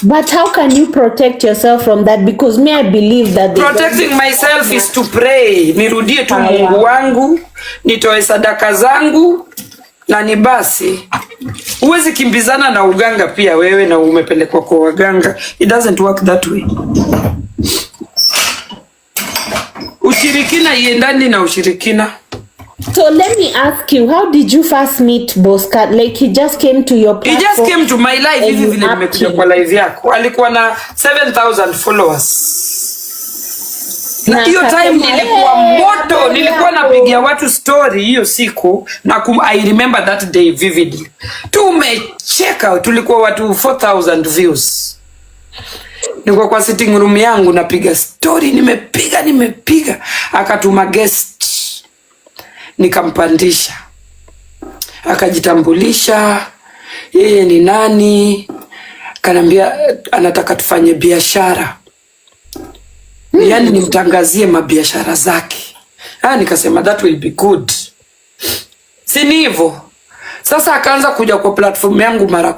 But how can you protect yourself from that? Because me I believe that protecting myself is to pray. Nirudie tu Mungu wangu, nitoe sadaka zangu na ni basi. Huwezi kimbizana na uganga pia wewe na umepelekwa kwa waganga. It doesn't work that way. Ushirikina iendani na ushirikina. So let me ask you, how did you first meet Boscat? Like he just came to your platform? He just came to my live hivi vile nimekuja kwa live yako. Alikuwa na 7,000 followers. Na hiyo time nilikuwa moto, nilikuwa napigia watu story hiyo siku na I remember that day vividly. Tumecheka, tulikuwa watu 4,000 views. Nilikuwa kwa sitting room yangu napiga story, nimepiga. Akatuma guest. Nikampandisha. Akajitambulisha, yeye ni nani? Kanambia anataka tufanye biashara. Yaani nimtangazie mabiashara zake. Nikasema that will be good. Si ni hivyo. Sasa akaanza kuja kwa platform yangu mara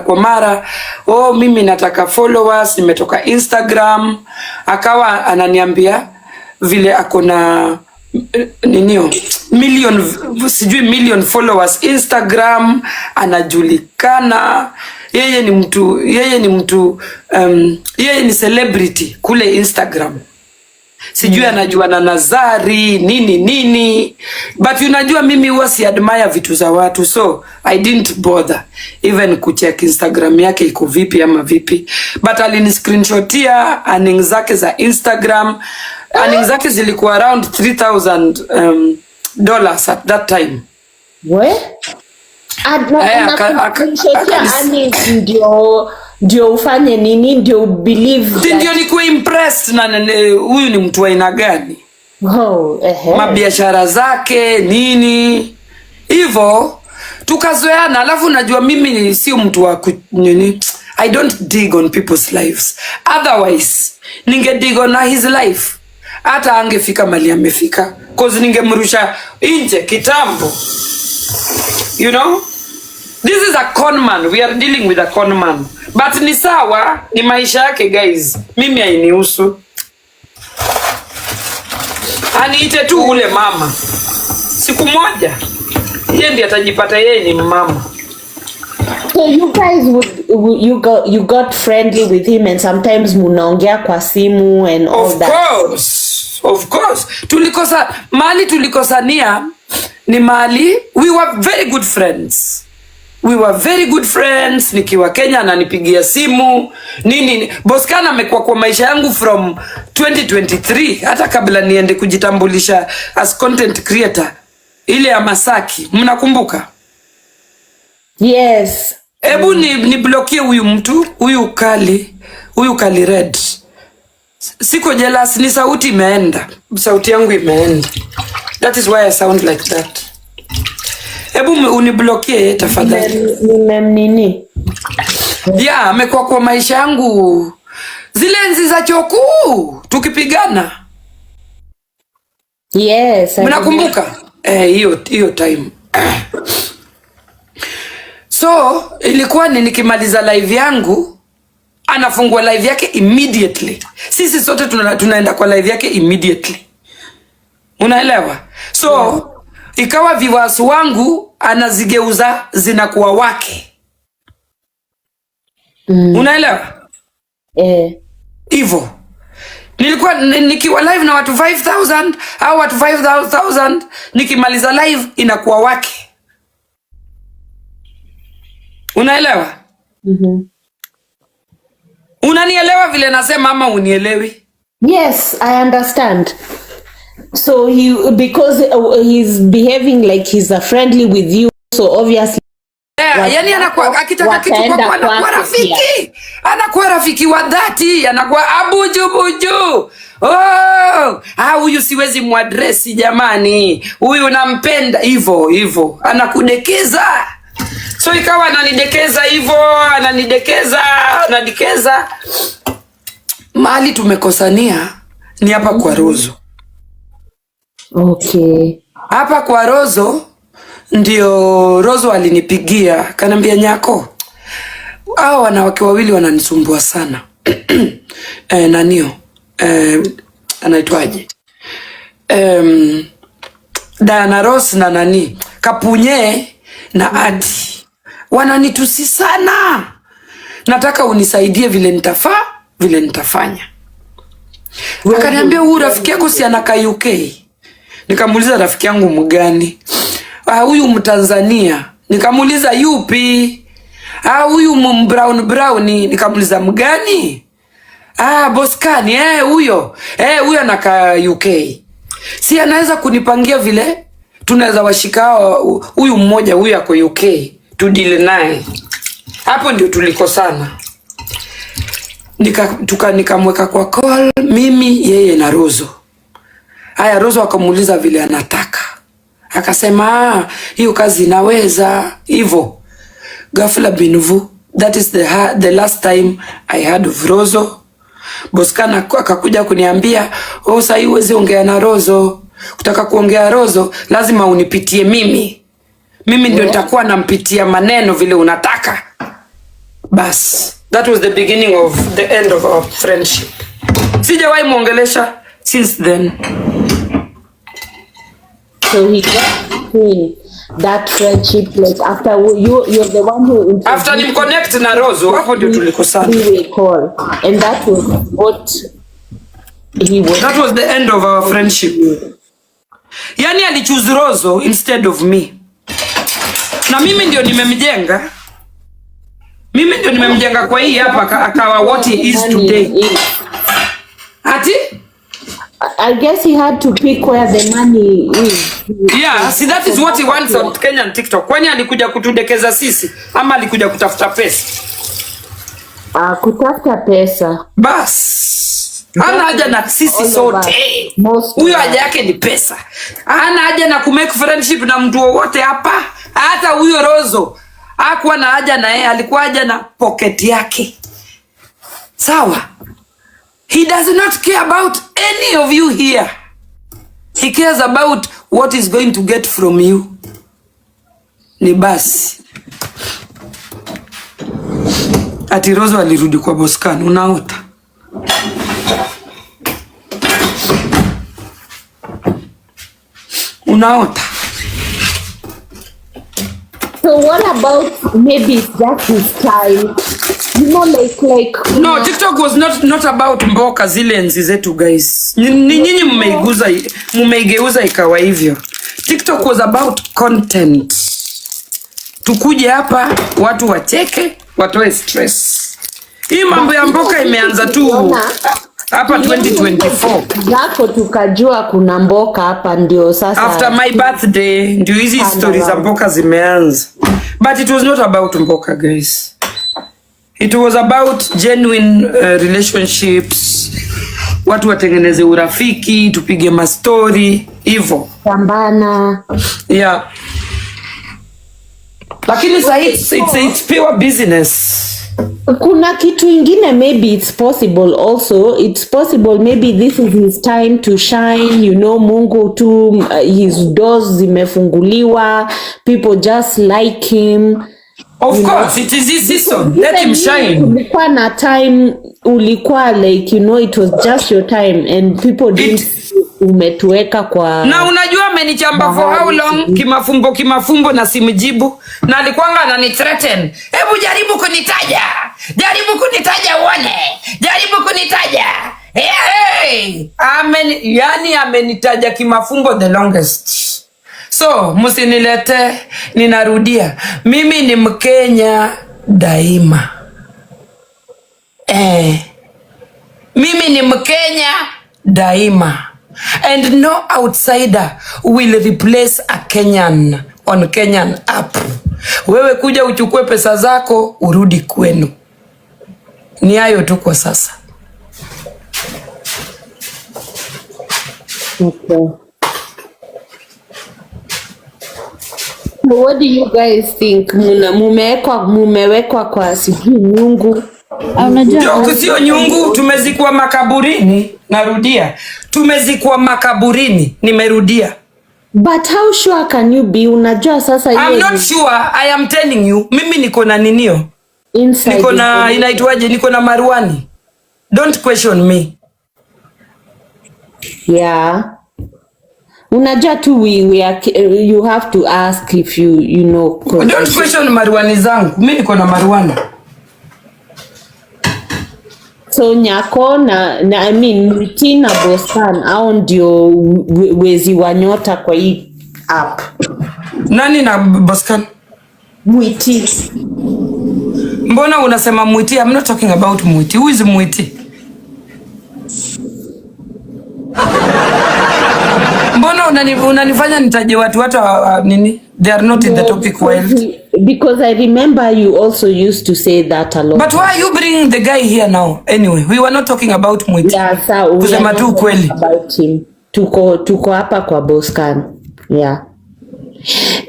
kwa mara. Oh, mimi nataka followers, nimetoka Instagram. Akawa ananiambia vile akona million followers Instagram, anajulikana, yeye ni celebrity kule Instagram. Sijui anajua na Nazari nini, but unajua mimi huwa si admire vitu za watu, so I didn't bother even kucheck Instagram yake iko vipi ama vipi, but alini screenshotia earnings zake za Instagram. Earnings zake zilikuwa around $3,000 at that time. Ndio ufanye nini? Ndio believe ndio nikuwa impressed na huyu ni mtu wa aina gani. Mabiashara zake nini hivyo tukazoeana. Alafu najua mimi sio mtu wa nini, I don't dig on people's lives. Otherwise ninge dig on his life, hata angefika mali amefika, cause ningemrusha nje kitambo. You know, this is a con man. We are dealing with a con man. But ni sawa, ni maisha yake guys. Mimi hainihusu. Aniite tu ule mama. Siku moja yeye ndiye atajipata yeye ni mama. So you guys you got friendly with him and sometimes munaongea kwa simu and all that. Of course. Tulikosania ni mali. We were very good friends. Nikiwa Kenya ananipigia simu nini. Boscan amekuwa kwa maisha yangu from 2023, hata kabla niende kujitambulisha as content creator. ile ya Masaki, mnakumbuka? Yes. Ebu ni blokie huyu mtu, huyu Kali Red. Siko jealous, ni sauti imeenda. Sauti yangu imeenda. That is why I sound like that. Ebu uniblokie tafadhali. Nini? Yeah, amekuwa kwa maisha yangu. Zile enzi za choku tukipigana. Yes. Mnakumbuka? Hiyo time. So, ilikuwa nikimaliza live yangu, anafungua live yake immediately. Sisi sote tunaenda kwa live yake immediately. Unaelewa? So, ikawa viewers wangu anazigeuza zinakuwa wake. Unaelewa? Hivyo. Nilikuwa nikiwa live na watu 5,000 au watu 5,000, nikimaliza live inakuwa wake. Unaelewa? Unanielewa vile nasema ama unielewi? Yes, I understand. So because he's behaving like he's friendly with you, so obviously yani anakuwa akitaka kitu kwa anakuwa rafiki. Anakuwa rafiki wa dhati, anakuwa abuju. Huyu siwezi muadresi jamani. Huyu nampenda hivyo. Anakudekeza. So ikawa ananidekeza hivyo, ananidekeza. Mahali tumekosania ni hapa kwa Rozo. Okay. Hapa kwa Rozo ndio Rozo alinipigia, kanambia Nyako, hao wanawake wawili wananisumbua sana. Anaitwaje? Diana Ross na nani? Kapunye na Adi. Wananitusi sana. Nataka unisaidie vile nitafanya. Akaniambia huyu rafiki yako si anaka UK. Nikamuuliza rafiki yangu mgani? Huyu Mtanzania. Nikamuuliza yupi? Huyu brown. Nikamuuliza mgani? Boskani, huyo. Huyo anaka UK. Si anaweza kunipangia vile tunaweza washika huyu mmoja, huyu ako UK, tudile naye. Hapo ndio tulikosana. Nikamweka kwa call, mimi, yeye na Rozo. Rozo akamuuliza vile anataka. Akasema, hiyo kazi naweza, hivyo. Ghafla binuvu, that is the last time I heard of Rozo. Boskana akakuja kuniambia, sasa huwezi ongea na Rozo. Kutaka kuongea Rozo, lazima unipitie mimi. Mimi ndio nitakuwa nampitia maneno vile unataka. Bas, that was the beginning of the end of our friendship. Sijawahi muongelesha since then. So he got that friendship like after you're the one who after him connect na Rozo, hapo ndio tulikosana. And that was what that was the end of our friendship. Yani alichoose Rozo instead of me. Na mimi ndio nimemjenga. Kwa hii hapa akawa what he is today. Ati? I guess he had to pick where the money is. Yeah, see that is what he wants on Kenyan TikTok. Kwani alikuja kutudekeza sisi ama alikuja kutafuta pesa? Kutafuta pesa. Bas. Hana haja na sisi sote. Huyo haja yake ni pesa. Hana haja na kumake friendship na mtu wote hapa. Hata huyo Rozo hakuwa na haja na yeye, alikuwa haja na pocket yake. Sawa? He does not care about any of you here. He cares about what is going to get from you. Ni basi. Ati Rozo alirudi kwa Boscan, unaota? Unaota? So what about maybe it's just his time? You know, like no, TikTok was not about mboka zile enzi zetu guys. Nyinyi mmeigeuza ikawa hivyo. TikTok was about content. Tukuje hapa watu wacheke, watoe stress. Hii mambo ya mboka imeanza tu hapa 2024 zako tukajua kuna mboka hapa, ndio sasa after my birthday ndio hizi stories za mboka zimeanza, but it was not about mboka guys, it was about genuine relationships, watu watengeneze urafiki, tupige mastori hivyo pambana. Yeah, lakini sasa it's pure business. Kuna kitu ingine, maybe it's possible also, it's possible maybe this is his time to shine, you know, Mungu tu his doors zimefunguliwa, people just like him. Of course, it is his season. Let him shine. Ulikuwa na time, ulikuwa like, you know, it was just your time and people didn't umetuweka kwa. Na unajua amenichamba for how long? Kimafumbo na simjibu. Na alikuanga ananithreaten. Hebu jaribu kunitaja. Jaribu kunitaja uone. Jaribu kunitaja. Hey. Yani amenitaja kimafumbo the longest. So, musinilete, ninarudia. Mimi ni Mkenya daima. Mimi ni Mkenya daima. And no outsider will replace a Kenyan on Kenyan app. Wewe kuja uchukue pesa zako, urudi kwenu. Ni hayo tu kwa sasa. Okay. What do you guys think? Mumewekwa kwa sijui nyungu. Unajua sio nyungu, tumezikwa makaburini. Narudia, tumezikwa makaburini, nimerudia. But how sure can you be? Unajua sasa I'm not sure, I am telling you. Mimi niko na ninio. Inside niko na inaitwaje, niko na maruani. Don't question me. Yeah. Unajua tu you have to ask if you know. Don't question maruani zangu. Mimi niko na maruani. So Nyako na I mean Mwiti na Boscan au ndio wezi wa nyota kwa hii app. Nani na Boscan? Mwiti. Mbona unasema Mwiti? I'm not talking about Mwiti. Who is Mwiti? Mbona unanifanya nitaje watu nini? They are not in the topic world. Because I remember you also used to say that a lot. But why are you bringing the guy here now? Anyway, we were not talking about Mwiti. Yeah, so kusema tu kweli about him. Tuko hapa kwa Boscan. Yeah.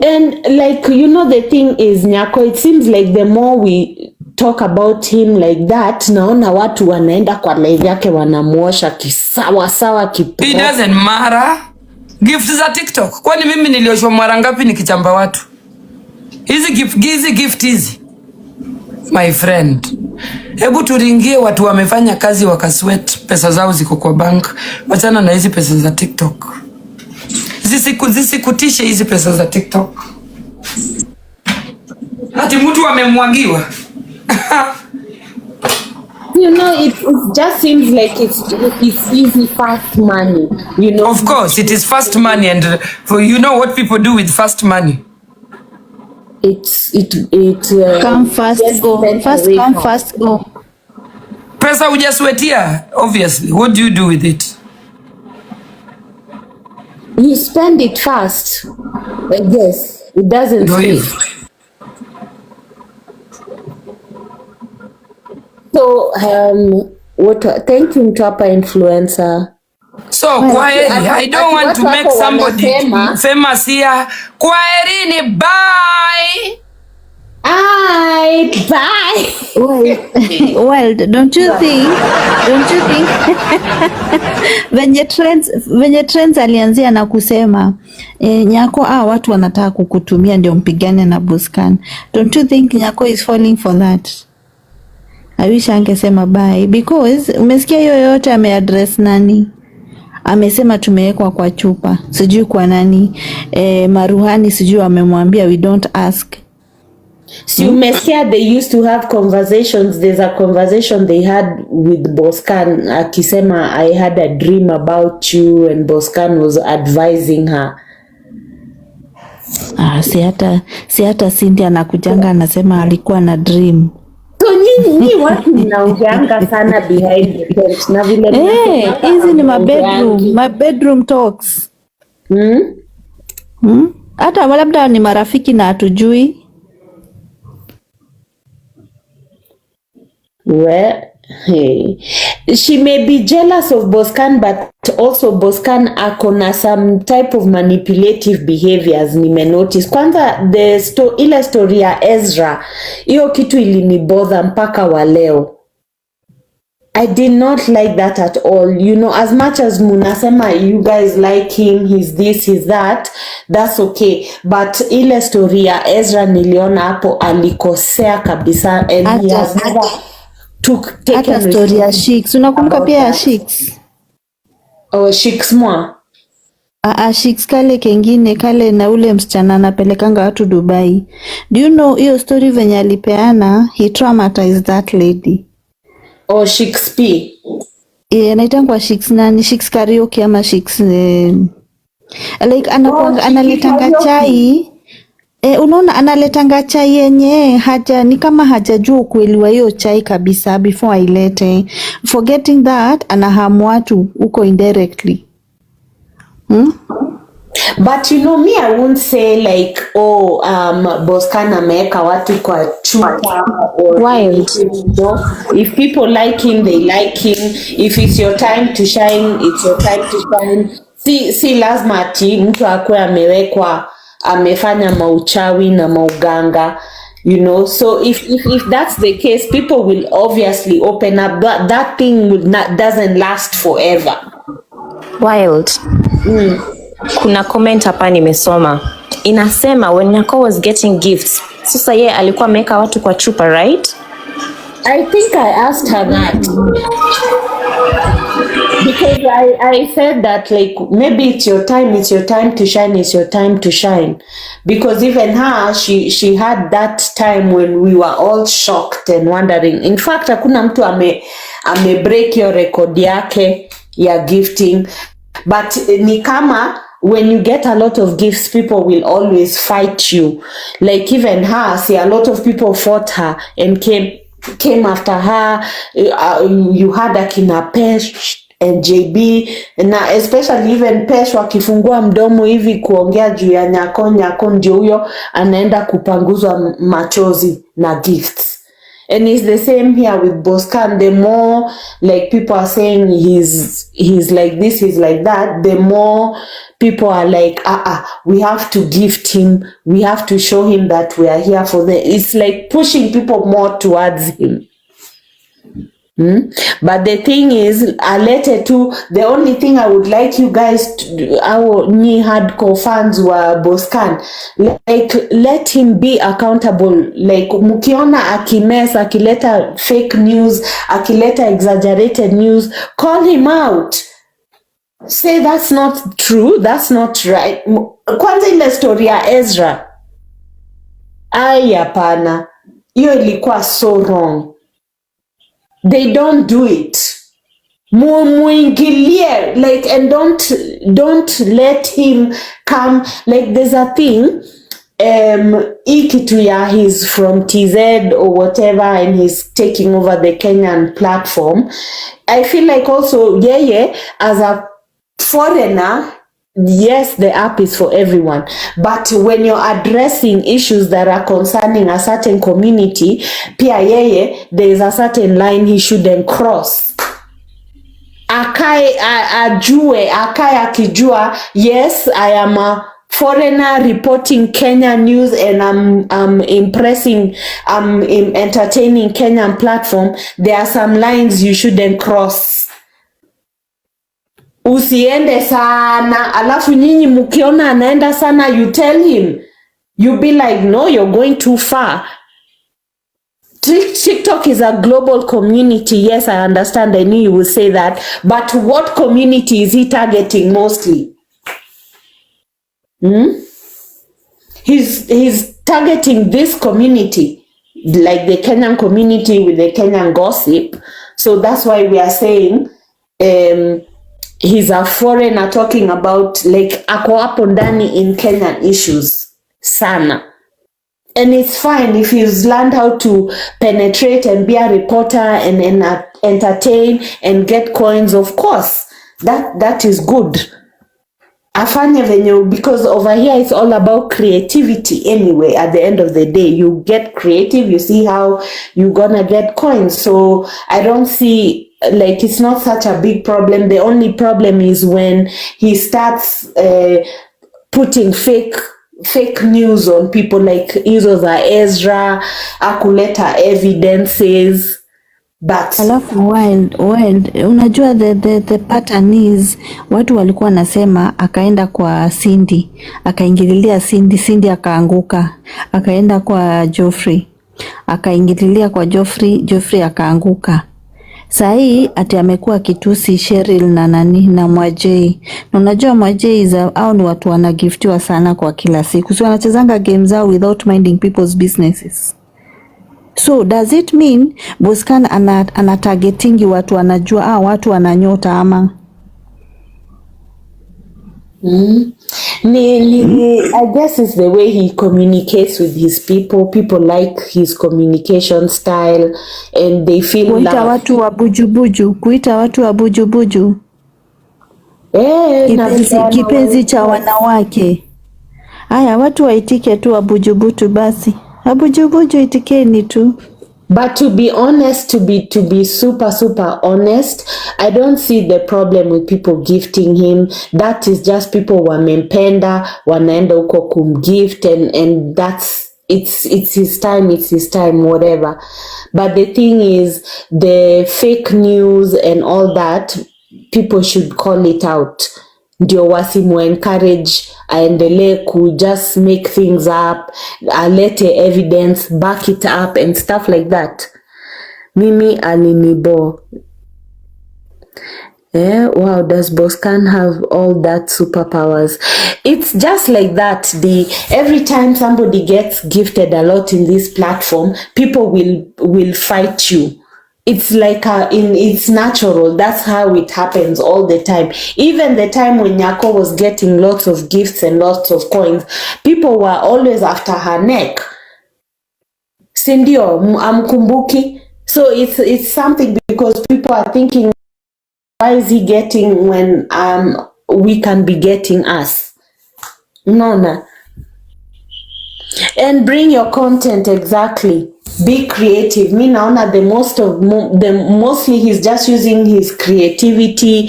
And like, you know, the thing is, Nyako, it seems like the more we talk about him like that, naona watu wanaenda kwa live yake wanamuosha kisawa kipo. It doesn't matter. Gift za TikTok. Kwani mimi nilioshwa mara ngapi nikichamba watu? Hizi gift hizi. My friend. Hebu turingie watu wamefanya kazi wakasweat, pesa zao ziko kwa bank. Wachana na hizi pesa za TikTok. Zisikutishe hizi pesa za TikTok. Hati mtu amemwagiwa. You know, it just seems like it's easy, fast money. You know. Of course, it is fast money, and you know what people do with fast money. Come fast, go. Fast come, fast go. Pesa hujasweatia, obviously. What do you do with it? You spend it fast. I guess it doesn't stay. So, thank you Mtwapa influencer. So, kwaheri. I don't want to make somebody famous here. Kwaherini, bye. Bye. Well, don't you think venye trends alianzia na kusema Nyako watu wanataka kukutumia ndio mpigane na Boscan. Don't you think Nyako is falling for that? I wish angesema bye, because umesikia yoyote ameaddress nani? Amesema tumewekwa kwa chupa. Sijui kwa nani. Maruhani sijui amemwambia we don't ask. So umesikia they used to have conversations. There's a conversation they had with Boscan akisema I had a dream about you, and Boscan was advising her. Si hata Cynthia anakujanga anasema alikuwa na dream. So Ni watu mnaongeanga sana behind the tent na vile hizi ni my bedroom talks. Hata labda ni marafiki na hatujui. Well, hey. She may be jealous of Boscan, but also Boscan akona some type of manipulative behaviors nimenotice. Kwanza ile story ya Ezra, hiyo kitu ilinibother mpaka wa leo. I did not like that at all. You know, as much as munasema you guys like him, he's this, he's that, that's okay. But ile story ya Ezra niliona hapo alikosea kabisa, and he has never hata story ya Shix. Unakumbuka pia ya Shix? Oh, Shix mwa? Shix kale kengine kale na ule msichana anapelekanga watu Dubai. Do you know hiyo story venye alipeana? He traumatized that lady. Oh, Shix P. Naitangwa Shix nani? Shix karaoke ama Shix like analetanga chai. Unaona analetanga chai yenye ni kama hajajua ukweli wa hiyo chai kabisa before ailete. Forgetting that anahamu watu uko indirectly. But you know, me, I won't say like, oh, Boscan ameweka watu kwa chupa or wild. You know, if people like him, they like him. If it's your time to shine, it's your time to shine. Si lazima ati mtu akwe amewekwa amefanya mauchawi na mauganga, you know. So if that's the case, people will obviously open up, but that thing doesn't last forever. Wild. Kuna comment hapa nimesoma inasema when Nyako was getting gifts, sasa yeye alikuwa ameweka watu kwa chupa, right? I think I asked her that because I said that like maybe it's your time to shine, it's your time to shine, because even her she had that time when we were all shocked and wondering. In fact hakuna mtu ame break your record yake ya gifting, but ni kama when you get a lot of gifts, people will always fight you. Like even her, see, a lot of people fought her and came after her. You had akina Pesh and JB, na especially even Pesh wakifungua mdomo hivi kuongea juu ya Nyako ndio huyo anaenda kupanguzwa machozi na gifts. And it's the same here with Boscan. The more like people are saying he's like this, he's like that, the more people are like, we have to gift him. We have to show him that we are here for them. It's like pushing people more towards him. But the thing is, the only thing I would like you guys to do, our new hardcore fans were Boscan, like let him be accountable. Like mukiona akileta fake news, akileta exaggerated news, call him out. Say that's not true, that's not right. Kwanza ile story ya Ezra, hapana, hiyo ilikuwa so wrong. They don't do it. Muingilie, like, and don't let him come. Like there's a thing, Ikituya, he's from TZ or whatever, and he's taking over the Kenyan platform. I feel like also, as a foreigner, yes, the app is for everyone, but when you're addressing issues that are concerning a certain community, pia there is a certain line he shouldn't cross. Akae akijua, yes, I am a foreigner reporting Kenya news and I'm entertaining Kenyan platform. There are some lines you shouldn't cross. Usiende sana, alafu nyinyi mukiona anaenda sana, you tell him. You be like, no, you're going too far. TikTok is a global community. Yes, I understand. I knew you would say that. But what community is he targeting mostly? He's targeting this community, like the Kenyan community with the Kenyan gossip. So that's why we are saying, he's a foreigner talking about like ako hapo ndani in Kenyan issues sana. And it's fine if he's learned how to penetrate and be a reporter and entertain and get coins. Of course, that is good. Afanye venye, because over here it's all about creativity anyway. At the end of the day, you get creative, you see how you're gonna get coins. So I don't see, like, it's not such a big problem. The only problem is when he starts putting fake news on people, like hizo za Ezra akuleta evidences. But Alafu wild, unajua the pattern is watu walikuwa nasema akaenda kwa Cindy, akaingililia Cindy akaanguka, akaenda kwa Geoffrey, akaingililia kwa Geoffrey akaanguka. Sahii ati amekuwa kitusi Cheryl na nani na Mwajei. Na unajua Mwajei au ni watu wanagiftiwa sana kwa kila siku. So wanachezanga games zao without minding people's businesses. So does it mean Boscan ana targetingi watu wanajua watu wananyota ama? I guess it's the way he communicates with his people. People like his communication style and they feel kuita watu wa bujubuju. Kipenzi cha wanawake. Haya, watu waitike tu wabujubutu basi. Wabujubuju itikeni tu. But to be honest, to be super honest, I don't see the problem with people gifting him. That is just people wamempenda, wanaenda huko kumgift and that's it's his time, whatever. But the thing is, the fake news and all that, people should call it out. Ndio wasimu encourage aendelee ku just make things up, alete evidence, back it up and stuff like that. Mimi alinibo. Wow, does Boscan have all that superpowers? It's just like that. Every time somebody gets gifted a lot in this platform, people will fight you. It's like it's natural. That's how it happens all the time. Even the time when Nyako was getting lots of gifts and lots of coins, people were always after her neck. Sindio, amkumbuki. So it's something because people are thinking, why is he getting when we can be getting us? No. And bring your content, exactly. Be creative. Me naona mostly he's just using his creativity,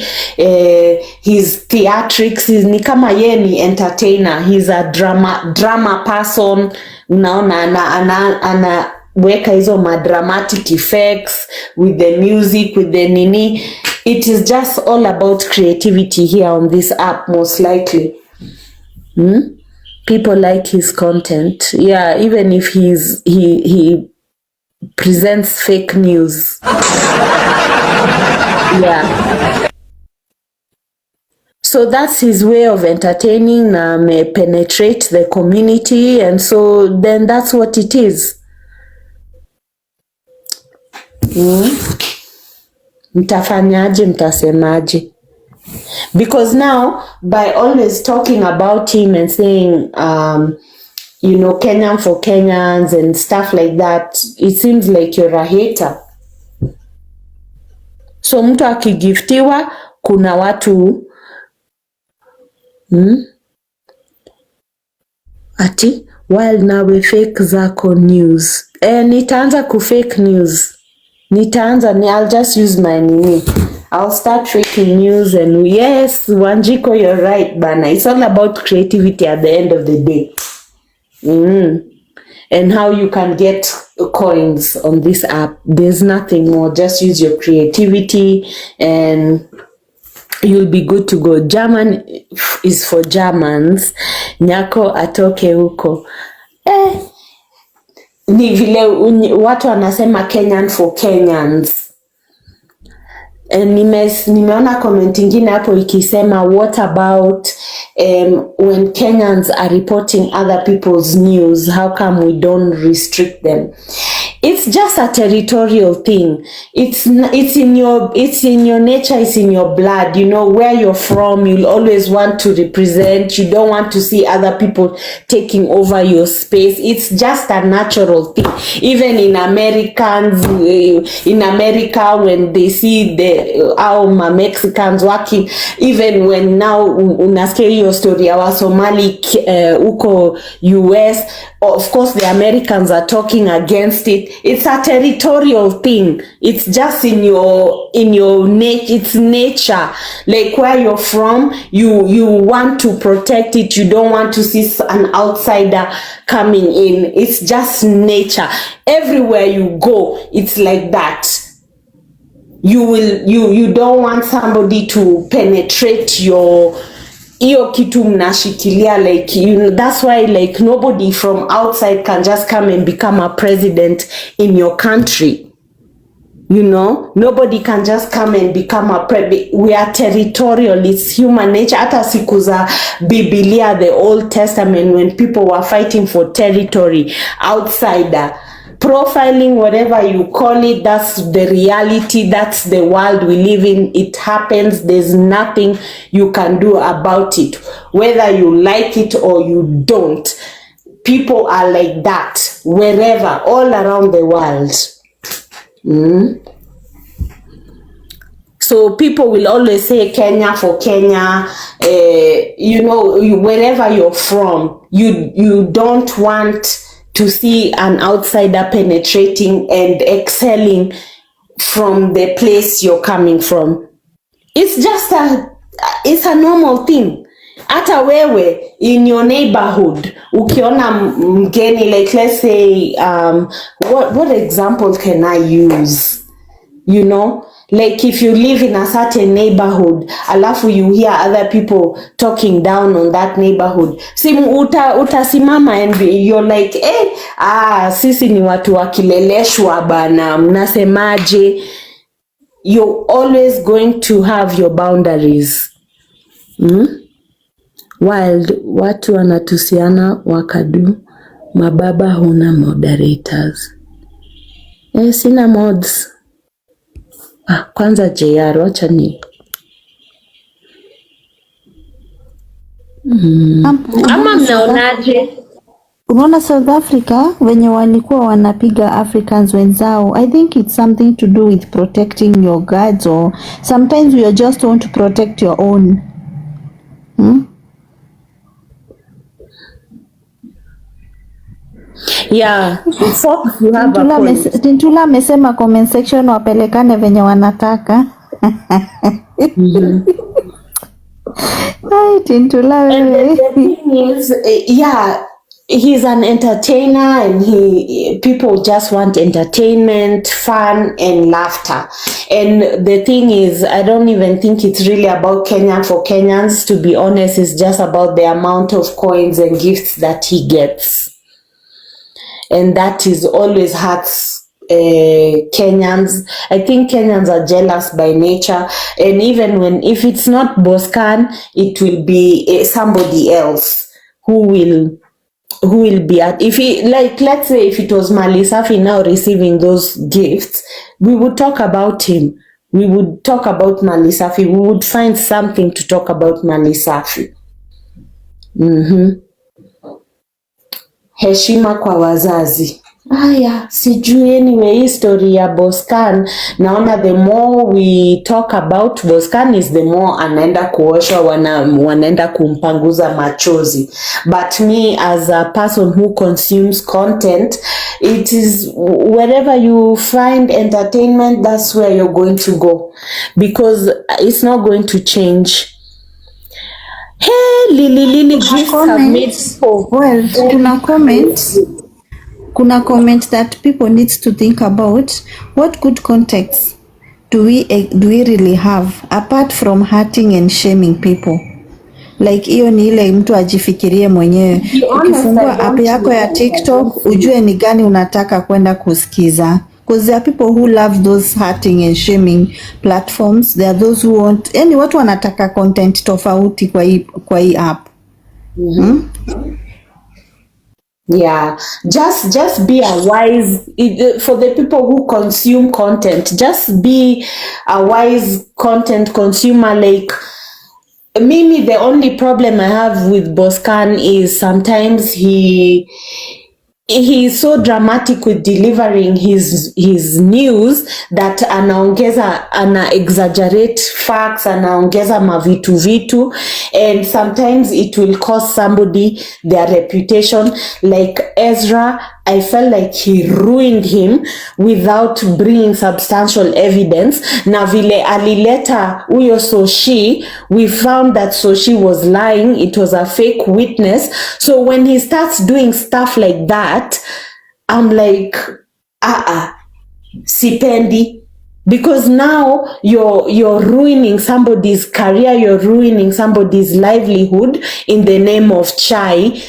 his theatrics. Ni kama ye ni entertainer. He's a drama person. Naona anaweka hizo dramatic effects with the music, with the nini. It is just all about creativity here on this app, most likely. People like his content. Yeah, even if he presents fake news. Yeah. So that's his way of entertaining, may penetrate the community, and so then that's what it is. Mtafanyaje, mtasemaje? Because now, by always talking about him and saying, Kenyan for Kenyans and stuff like that, it seems like you're a hater. So mtu akigiftiwa, kuna watu ati while nawe fake zako news. Nitaanza fake news. I'll just use my name. I'll start faking news and yes, Wanjiko, you're right, bana. It's all about creativity at the end of the day. And how you can get coins on this app. There's nothing more. Just use your creativity and you'll be good to go. German is for Germans. Nyako atoke huko. Ni vile watu wanasema Kenyan for Kenyans. Nimeona comment ingine hapo ikisema, what about when Kenyans are reporting other people's news, how come we don't restrict them? it's just a territorial thing. It's in your nature, it's in your blood. You know where you're from, you'll always want to represent. You don't want to see other people taking over your space. It's just a natural thing. Even in Americans, in America, when they see our Mexicans working, even when now unasikia hiyo story our Somali uko US, of course the Americans are talking against it. It's a territorial thing. It's just in your nature. It's nature. Like where you're from, you want to protect it. You don't want to see an outsider coming in. It's just nature. Everywhere you go, it's like that. You don't want somebody to penetrate your hiyo kitu mnashikilia, like, you know, that's why like nobody from outside can just come and become a president in your country. You know, nobody can just come and become a we are territorial. It's human nature. Hata siku za Biblia, the Old Testament, when people were fighting for territory, outsider, profiling, whatever you call it, that's the reality. That's the world we live in. It happens. There's nothing you can do about it, whether you like it or you don't. People are like that wherever, all around the world. So people will always say Kenya for Kenya. You know, wherever you're from, you don't want to see an outsider penetrating and excelling from the place you're coming from. It's just it's a normal thing. Hata wewe in your neighborhood, ukiona mgeni, like let's say, what example can I use? You know, like if you live in a certain neighborhood, alafu you hear other people talking down on that neighborhood, utasimama and you're like, sisi ni watu wakileleshwa bana, mnasemaje? You're always going to have your boundaries. Wild, watu wanatusiana wakadu, mababa huna moderators. Sina mods. Kwanza JR, wacha ni ama mnaonaje? Unaona South Africa wenye walikuwa wanapiga Africans wenzao, I think it's something to do with protecting your guards, or sometimes you just want to protect your own. Yeah, you have a point. Tintula amesema comment section wapelekane venye wanataka. Hi Tintula. And the thing is, yeah, he's an entertainer, and people just want entertainment, fun, and laughter. And the thing is, I don't even think it's really about Kenya for Kenyans. To be honest, it's just about the amount of coins and gifts that he gets. And that is always hurts Kenyans. I think Kenyans are jealous by nature, and even if it's not Boscan, it will be somebody else who will be at. If he, like, let's say if it was Malisafi now receiving those gifts, we would talk about him. We would talk about Malisafi. We would find something to talk about Malisafi. Heshima kwa wazazi. Haya, sijui anyway history ya Boscan. Naona the more we talk about Boscan is the more anaenda kuoshwa, wanaenda kumpanguza machozi. But me as a person who consumes content, it is wherever you find entertainment, that's where you're going to go, because it's not going to change. Hey, Lily gifts have made people. Well, kuna comment that people need to think about. What good context do we really have apart from hurting and shaming people? Like hiyo ni ile mtu ajifikirie mwenyewe. Ukifungua app yako ya TikTok, ujue ni gani unataka kwenda kusikiza. Because there are people who love those hurting and shaming platforms. There are those who want, yani watu wanataka content tofauti kwa hii app. Yeah, just be a wise for the people who consume content. Just be a wise content consumer. Like Mimi, the only problem I have with Boscan is sometimes he's so dramatic with delivering his news that ana exaggerate facts, anaongeza vitu, and sometimes it will cost somebody their reputation. Like Ezra, I felt like he ruined him without bringing substantial evidence. Na vile alileta huyo Soshi, we found that Soshi was lying. It was a fake witness. So when he starts doing stuff like that, I'm like, sipendi. Because now you're ruining somebody's career, you're ruining somebody's livelihood in the name of chai.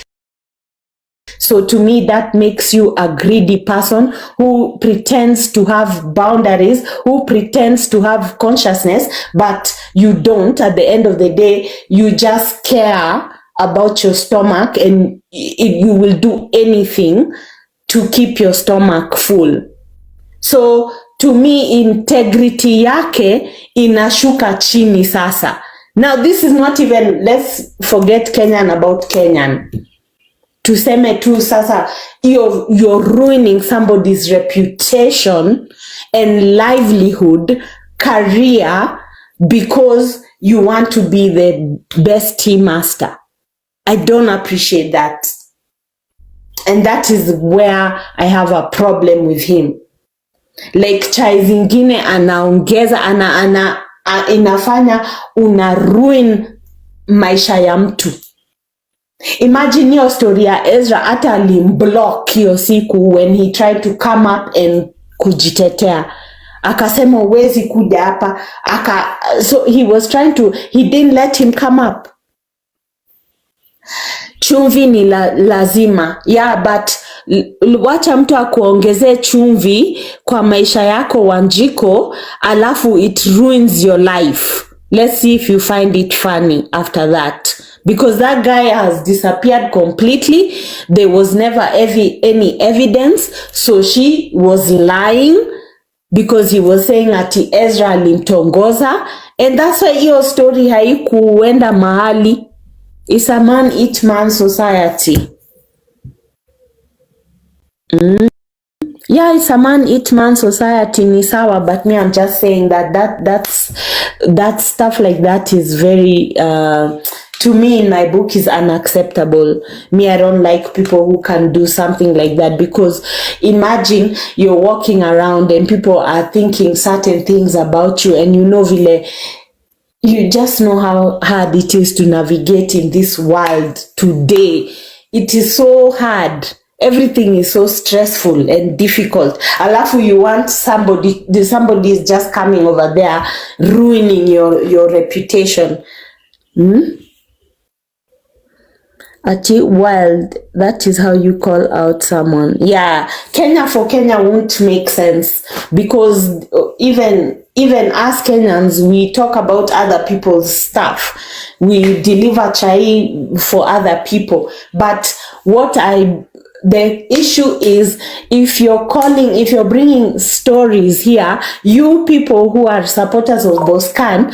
So to me, that makes you a greedy person who pretends to have boundaries, who pretends to have consciousness, but you don't. At the end of the day, you just care about your stomach, and you will do anything to keep your stomach full. So to me, integrity yake inashuka chini sasa. Now this is not even, let's forget Kenyan about Kenyan. Tuseme tu sasa, you're ruining somebody's reputation and livelihood, career, because you want to be the best tea master. I don't appreciate that. And that is where I have a problem with him. Like chai zingine anaongeza, inafanya una ruin maisha ya mtu. Imagine your story ya Ezra hata alimblock hiyo siku when he tried to come up and kujitetea. Akasema uwezi kuja hapa. So he was trying to, he didn't let him come up. Chumvi ni lazima. Yeah, but wacha mtu akuongezee chumvi kwa maisha yako Wanjiko, alafu it ruins your life. Let's see if you find it funny after that. Because that guy has disappeared completely. There was never any evidence. So she was lying because he was saying ati Ezra alimtongoza. And that's why hiyo story haikuenda mahali. It's a man eat man society. Yeah, it's a man eat man society, ni sawa, but me, I'm just saying that stuff like that is very to me in my book is unacceptable. Me, I don't like people who can do something like that, because imagine you're walking around and people are thinking certain things about you, and you just know how hard it is to navigate in this world today. It is so hard. Everything is so stressful and difficult. Alafu you want somebody is just coming over there ruining your reputation. Ati wild, that is how you call out someone. Yeah, Kenya for Kenya won't make sense, because even as Kenyans, we talk about other people's stuff. We deliver chai for other people. But the issue is, if you're bringing stories here, you people who are supporters of Boscan,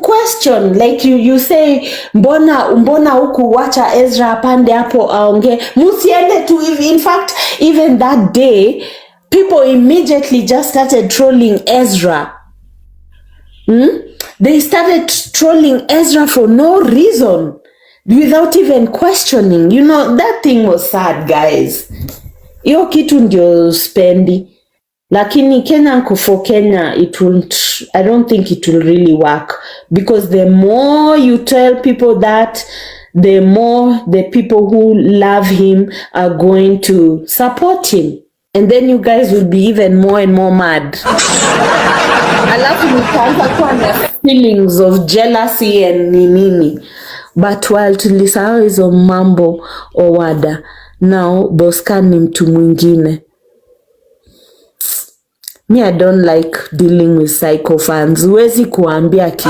question, like you say, mbona huku wacha Ezra pande hapo aonge, musiende tu. In fact, even that day, people immediately just started trolling Ezra. They started trolling Ezra for no reason, without even questioning. That thing was sad, guys. Hiyo kitu ndio spendi. Lakini Kenya for Kenya, I don't think it will really work. Because the more you tell people that, the more the people who love him are going to support him. And then you guys will be even more and more mad. Alafu mtaanza kuwa na feelings of jealousy and nini. But while tulisahau hizo mambo Owada, now Boscan ni mtu mwingine. Me, I don't like dealing with psycho fans. Huwezi kuambia kitu.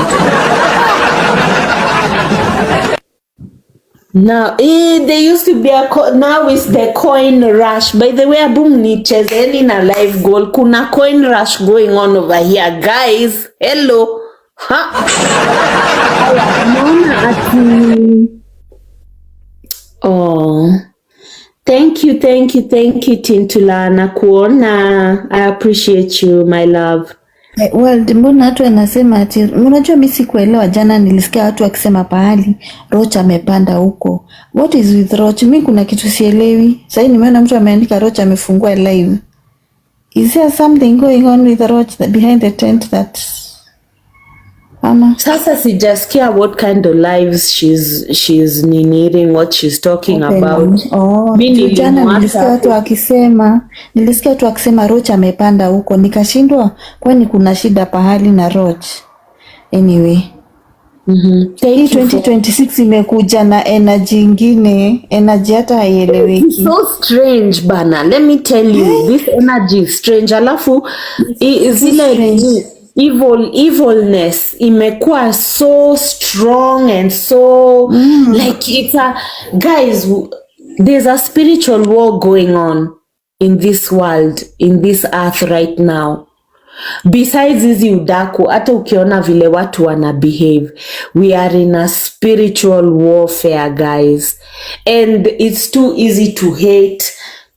Now, there used to be now is the coin rush. By the way, boom nichezeni na live goal. Kuna coin rush going on over here, guys. Hello. Ha. Naona ati. Oh. Thank you, Tintula na kuona. I appreciate you, my love. Well, mbona watu wanasema ati, unajua mimi sikuelewa. Jana nilisikia watu wakisema pahali Roach amepanda huko. What is with Roach? Mimi kuna kitu sielewi. Sasa nimeona mtu ameandika Roach amefungua live. Is there something going on with Roach behind the tent that ama? Sasa sijasikia what kind of lives she's needing, what she's talking about. Oh, jana nilisikia watu wakisema Roach amepanda huko, nikashindwa kwani kuna shida pahali na Roach. Anyway, 2026 imekuja na energy ingine, energy hata haieleweki. So strange bana, let me tell you, this energy is strange. Alafu zile evilness imekuwa so strong and so like it's guys, there's a spiritual war going on in this world, in this earth right now. Besides hizi udaku, hata ukiona vile watu wana behave, we are in a spiritual warfare, guys, and it's too easy to hate.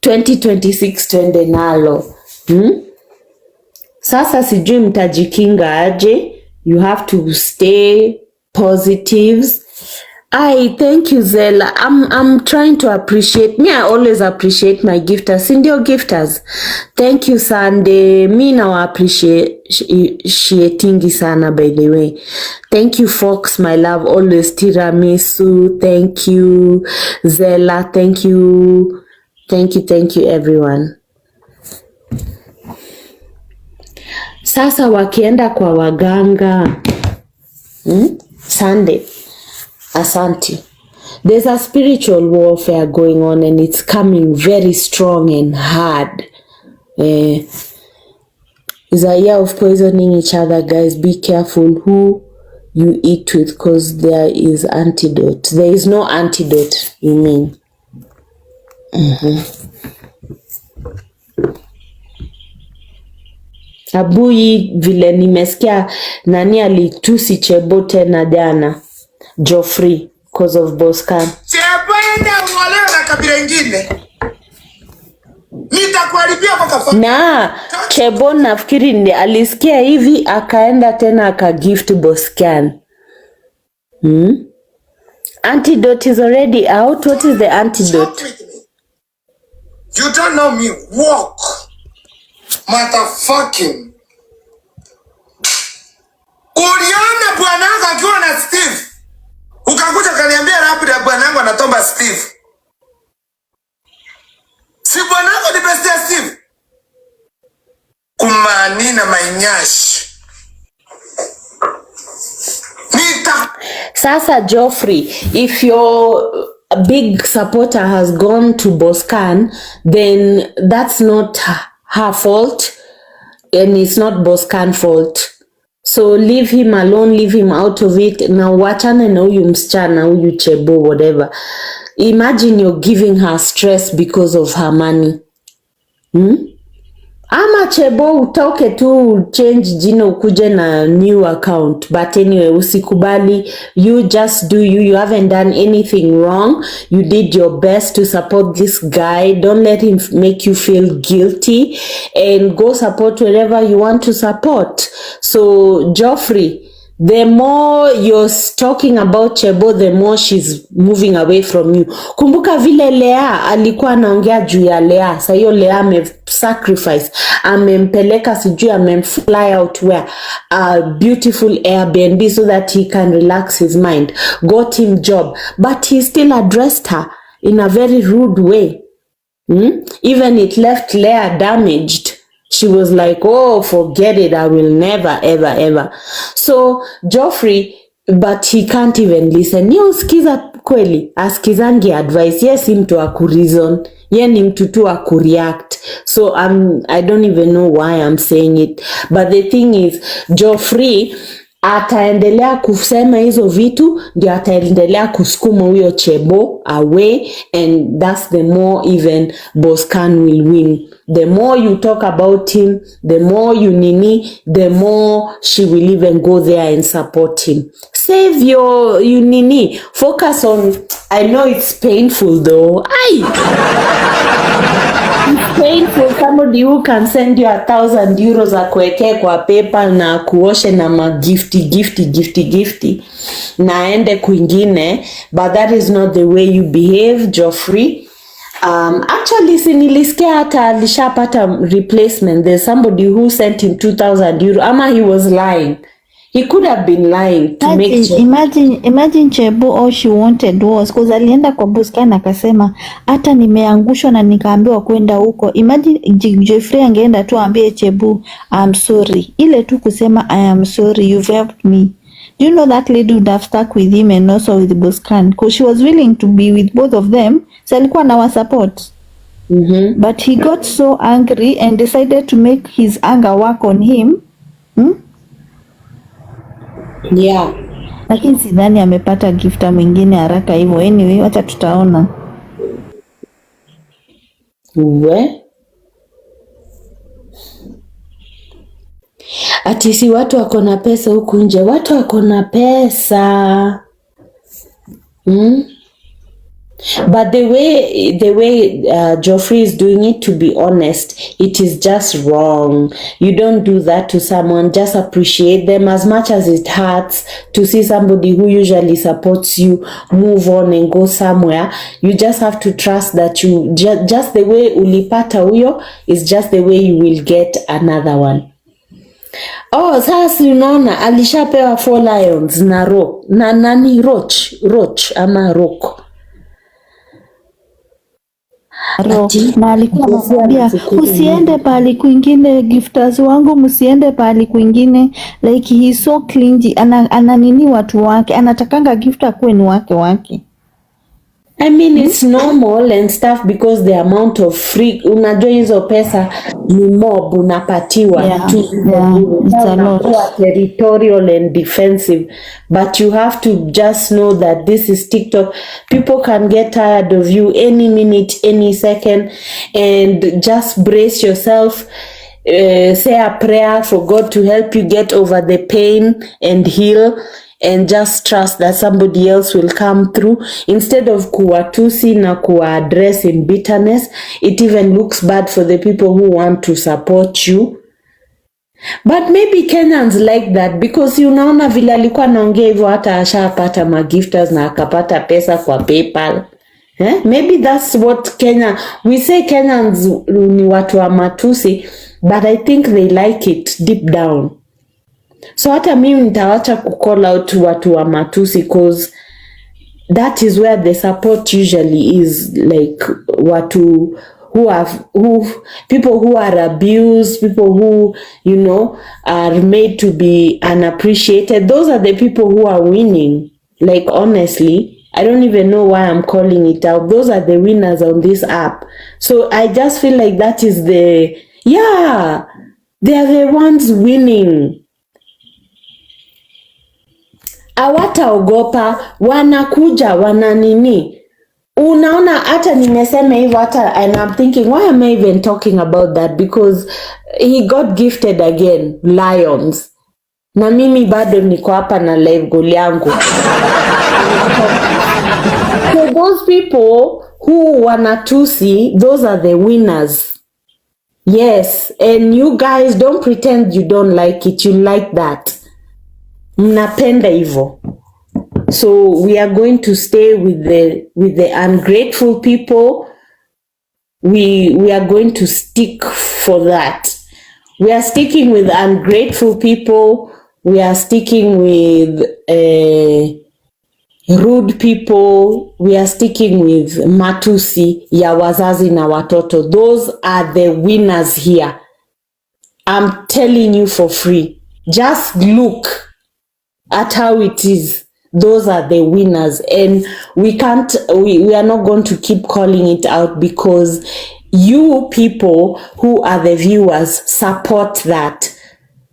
2026 twende nalo. Sasa sijui mtajikinga aje. You have to stay positives. Thank you, Zella. I'm trying to appreciate. Me, I always appreciate my gifters. Sindio gifters. Thank you, Sunday. Me now appreciating sana, by the way. Thank you, Fox, my love. Always tiramisu. Thank you, Zella. Thank you, everyone. Sasa wakienda kwa waganga. Sunday. Asante. There's a spiritual warfare going on and it's coming very strong and hard. It's a year of poisoning each other, guys. Be careful who you eat with because there is antidote. There is no antidote, you mean. Abui vile nimesikia nani alitusi Chebo tena jana. Joffrey because of Boscan. Chebo enda uolewe na kabila ingine. Nitakuharibia kwa kafa. Na Chebo nafikiri ndiye alisikia hivi akaenda tena akagift Boscan. Antidote is already out. What is the antidote? You don't know me. Walk. Motherfucking. Uliona bwanangu akiwa na Steve. Ukakuja kaniambia labda bwanangu anatomba Steve. Si bwanangu ni best ya Steve. Kumani na mainyashi. Sasa Joffrey, if your big supporter has gone to Boscan, then that's not her fault and it's not Boscan's fault. So leave him alone, leave him out of it. Now wachana na huyu msichana, huyu Chebo, whatever. Imagine you're giving her stress because of her money. Ama Chebo utoke tu change jina ukuje na new account. But anyway, usikubali. You just do you. You haven't done anything wrong. You did your best to support this guy. Don't let him make you feel guilty. And go support wherever you want to support. So, Joffrey, the more you're talking about Chebo, the more she's moving away from you. Kumbuka vile Lea alikuwa anaongea juu ya Lea. Sa hiyo Lea ame-sacrifice. Amempeleka sijui amem-fly out where a beautiful Airbnb so that he can relax his mind. Got him job. But he still addressed her in a very rude way. Even it left Lea damaged. She was like, oh, forget it. I will never, ever, ever. So, Joffrey, but he can't even listen. Ni usikiza kweli. Askizangi advice. Yes, mtu wa kureason. Ye ni mtu tu wa kureact. So, I don't even know why I'm saying it. But the thing is, Joffrey, ataendelea kusema hizo vitu, ndio ataendelea kusukuma huyo Chebo away, and that's the more even Boscan will win. The more you talk about him, the more you nini, the more she will even go there and support him. Save you nini, focus on, I know it's painful though. It's painful. Somebody who can send you 1,000 euros akuwekee kwa PayPal na kuoshe na magifti na aende kwingine, but that is not the way you behave, Geoffrey. Actually, sinilisikia hata alishapata replacement. There's somebody who sent him 2,000 euros. Ama he was lying. He could have been lying to make sure. Imagine Chebo, all she wanted was, because alienda kwa Boscan akasema hata nimeangushwa na nikaambiwa kwenda huko. Imagine Geoffrey angeenda tu ambie Chebo, I'm sorry. Ile tu kusema I am sorry, you've helped me. Do you know that lady would have stuck with him and also with Boscan, because she was willing to be with both of them. So alikuwa na support. But he got so angry and decided to make his anger work on him. Yeah. Lakini sidhani amepata gifta mwingine haraka hivyo. Anyway, wacha tutaona. Ati si watu wako na pesa huku nje. Watu wako na pesa. But the way Geoffrey is doing it, to be honest, it is just wrong. You don't do that to someone. Just appreciate them. As much as it hurts to see somebody who usually supports you move on and go somewhere, you just have to trust that you just the way ulipata huyo is just the way you will get another one. Oh, sasa unaona alishapewa 4 lions na roach ama rock. Na alikuwa anamwambia usiende pali kwingine, gifters wangu msiende pali kwingine. Like he so clingy, ana nini watu wake, anatakanga gifta kuwe ni wake. I mean it's normal and stuff because the amount of free, unajua hizo pesa ni mob unapatiwa It's a lot. Territorial and defensive, but you have to just know that this is TikTok. People can get tired of you any minute, any second, and just brace yourself. Say a prayer for God to help you get over the pain and heal, and just trust that somebody else will come through. Instead of kuwatusi na kuwa-address in bitterness, it even looks bad for the people who want to support you. But maybe Kenyans like that, because unaona vile alikuwa naongea hivyo hata ashapata magifters na akapata pesa kwa PayPal. Maybe that's what we say Kenyans ni watu wa matusi, but I think they like it deep down. So hata mimi nitawacha kucall out watu wa matusi, because that is where the support usually is, like watu people who are abused, people who are made to be unappreciated. Those are the people who are winning. Like honestly, I don't even know why I'm calling it out. Those are the winners on this app. So I just feel like that is they are the ones winning. Hawataogopa, wanakuja, wananini. Unaona hata nimesema hivyo hata, and I'm thinking, why am I even talking about that? Because he got gifted again lions. Na mimi bado niko hapa na live goal yangu. So those people who wanatusi, those are the winners. Yes, and you guys don't pretend you don't like it. You like that. Mnapenda hivyo. So we are going to stay with the ungrateful people. We are going to stick for that. We are sticking with ungrateful people. We are sticking with rude people. We are sticking with matusi ya wazazi na watoto. Those are the winners here. I'm telling you for free. Just look at how it is. Those are the winners, and we are not going to keep calling it out, because you people who are the viewers support that.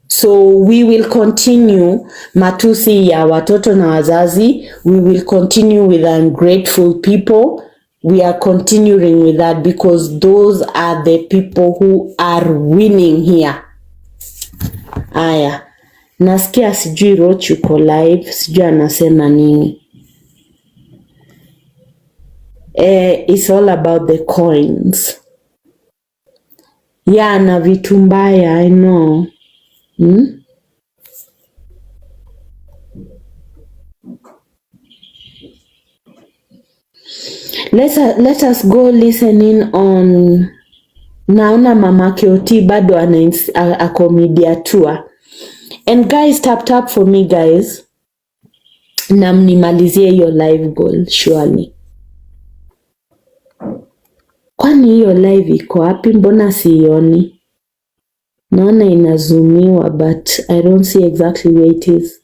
So we will continue matusi ya watoto na wazazi. We will continue with ungrateful people. We are continuing with that because those are the people who are winning here. Aya, nasikia sijui Roch yuko live, sijui anasema nini. It's all about the coins. Yeah, na vitu mbaya, I know. Let us go listen in on. Naona Mama Kioti bado ako media tour. And guys, tap for me guys. Na mnimalizie your live goal surely. Kwani hiyo live iko wapi? Mbona sioni? Naona inazumiwa but I don't see exactly where it is.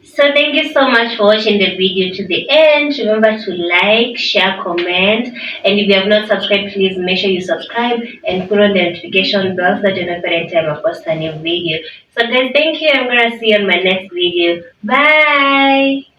So thank you so much for watching the video to the end. Remember to like, share, comment, and if you have not subscribed, please make sure you subscribe and put on the notification bell so that you know every time I post a new video. So guys, thank you. I'm gonna see you on my next video. Bye.